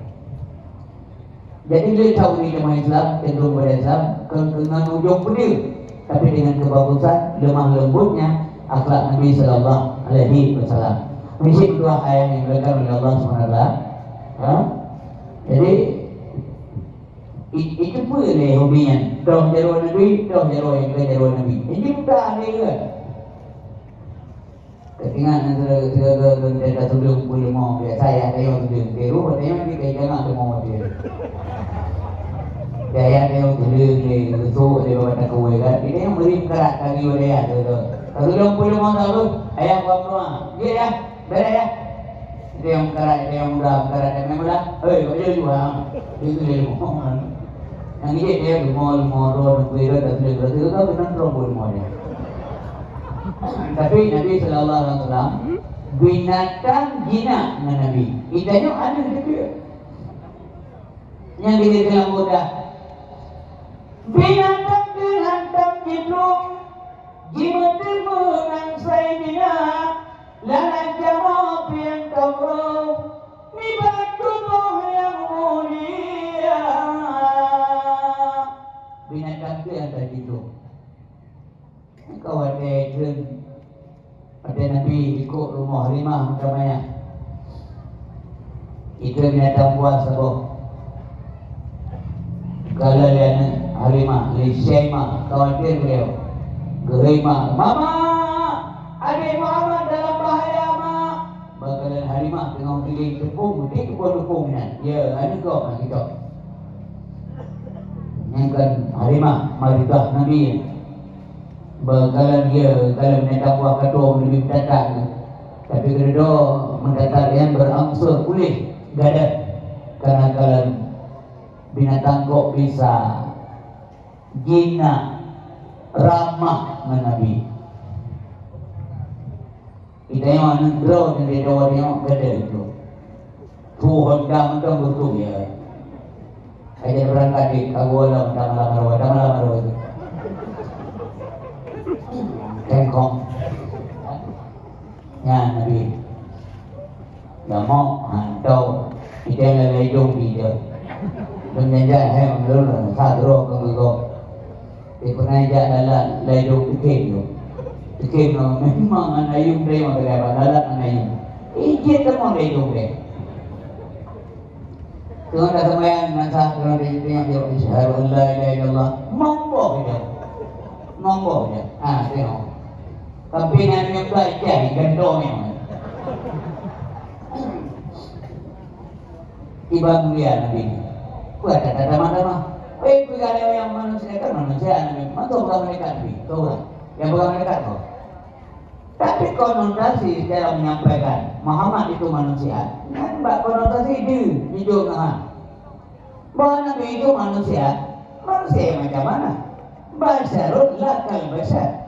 Jadi dia tahu ni jemaah Islam, cenderung pada Islam, dengan ujung pedih, tapi dengan kebagusan, lemah lembutnya akhlak Nabi Sallallahu Alaihi Wasallam. Mesti dua ayat yang diberikan oleh Allah SWT. Jadi itu pun le hobinya. Dah jaruh Nabi, dah jaruh yang ke jaruh Nabi. Ini mudah ni kan. Ketika antara sebelum boleh mau saya yang sebelum biru, katanya ni kayak jangan mau dia. Saya yang sebelum itu dia bawa kue kan. Ini yang beri kerak kaki dia tu. Kalau yang boleh mau tahu, ayam bapa dia ya, beres ya. Itu yang kerak, yang mudah kerak yang mudah. Kau jadi juga. Itu dia mau. Yang ini dia mau roh kuira dan segala itu kan benar roh boleh mau dia. Tapi Nabi Sallallahu Alaihi Wasallam binatang jinak dengan Nabi. Idanya ada dia. Yang dia bilang mudah. Binatang jedung jimat menang saya bina lalan jawab yang kau ni batu yang mulia. Binatang itu yang tadi itu. Kau ada Nabi ikut rumah harimah namanya. Itu binatang buas apa? Kalau dia harimah, Lishaimah, khawatir beliau. Gerimah, Mama, adik Muhammad dalam bahaya, Mak. Bakalan harimah tengah pilih tepung, dia tepung kan? Ya, ada kau nak kita. Yang kan harimah, maridah Nabi. Bakalan dia, kalau mendatang buah kadung lebih mendatang. Tapi kedua mendatang yang berangsur pulih, gada. Karena kalau binatang kok bisa gina ramah dengan Nabi. Kita yang negara dan dia yang gada itu. Tuhan dah betul ya. Saya berangkat di Kagola malam itu. Tengkong. Ya Nabi. Dah mau hantau kita yang hidung dia. Menjajah yang dulu sadro kenggo. Di penajak dalam ledung tikim tu. Tikim tu memang anayung dia mau berapa dalam anayung. Ijit semua ledung dia. Tuhan dah sembahyang dengan sah dengan dia yang dia isyhadu an la ilaha illallah. Mampu dia. monggo ya. Tengok. Pimpinan yang belajar gendongnya. Iba mulia Nabi. Buat kata mah. Pegawai yang manusia kan manusia Nabi. Mantu bukan mereka Nabi. Tahu lah. Yang bukan mereka tahu. Tapi konotasi dalam menyampaikan Muhammad itu manusia. Kan konotasi hijau nah. Bahwa Nabi itu manusia. Manusia yang macam mana? Basarun lakal basar.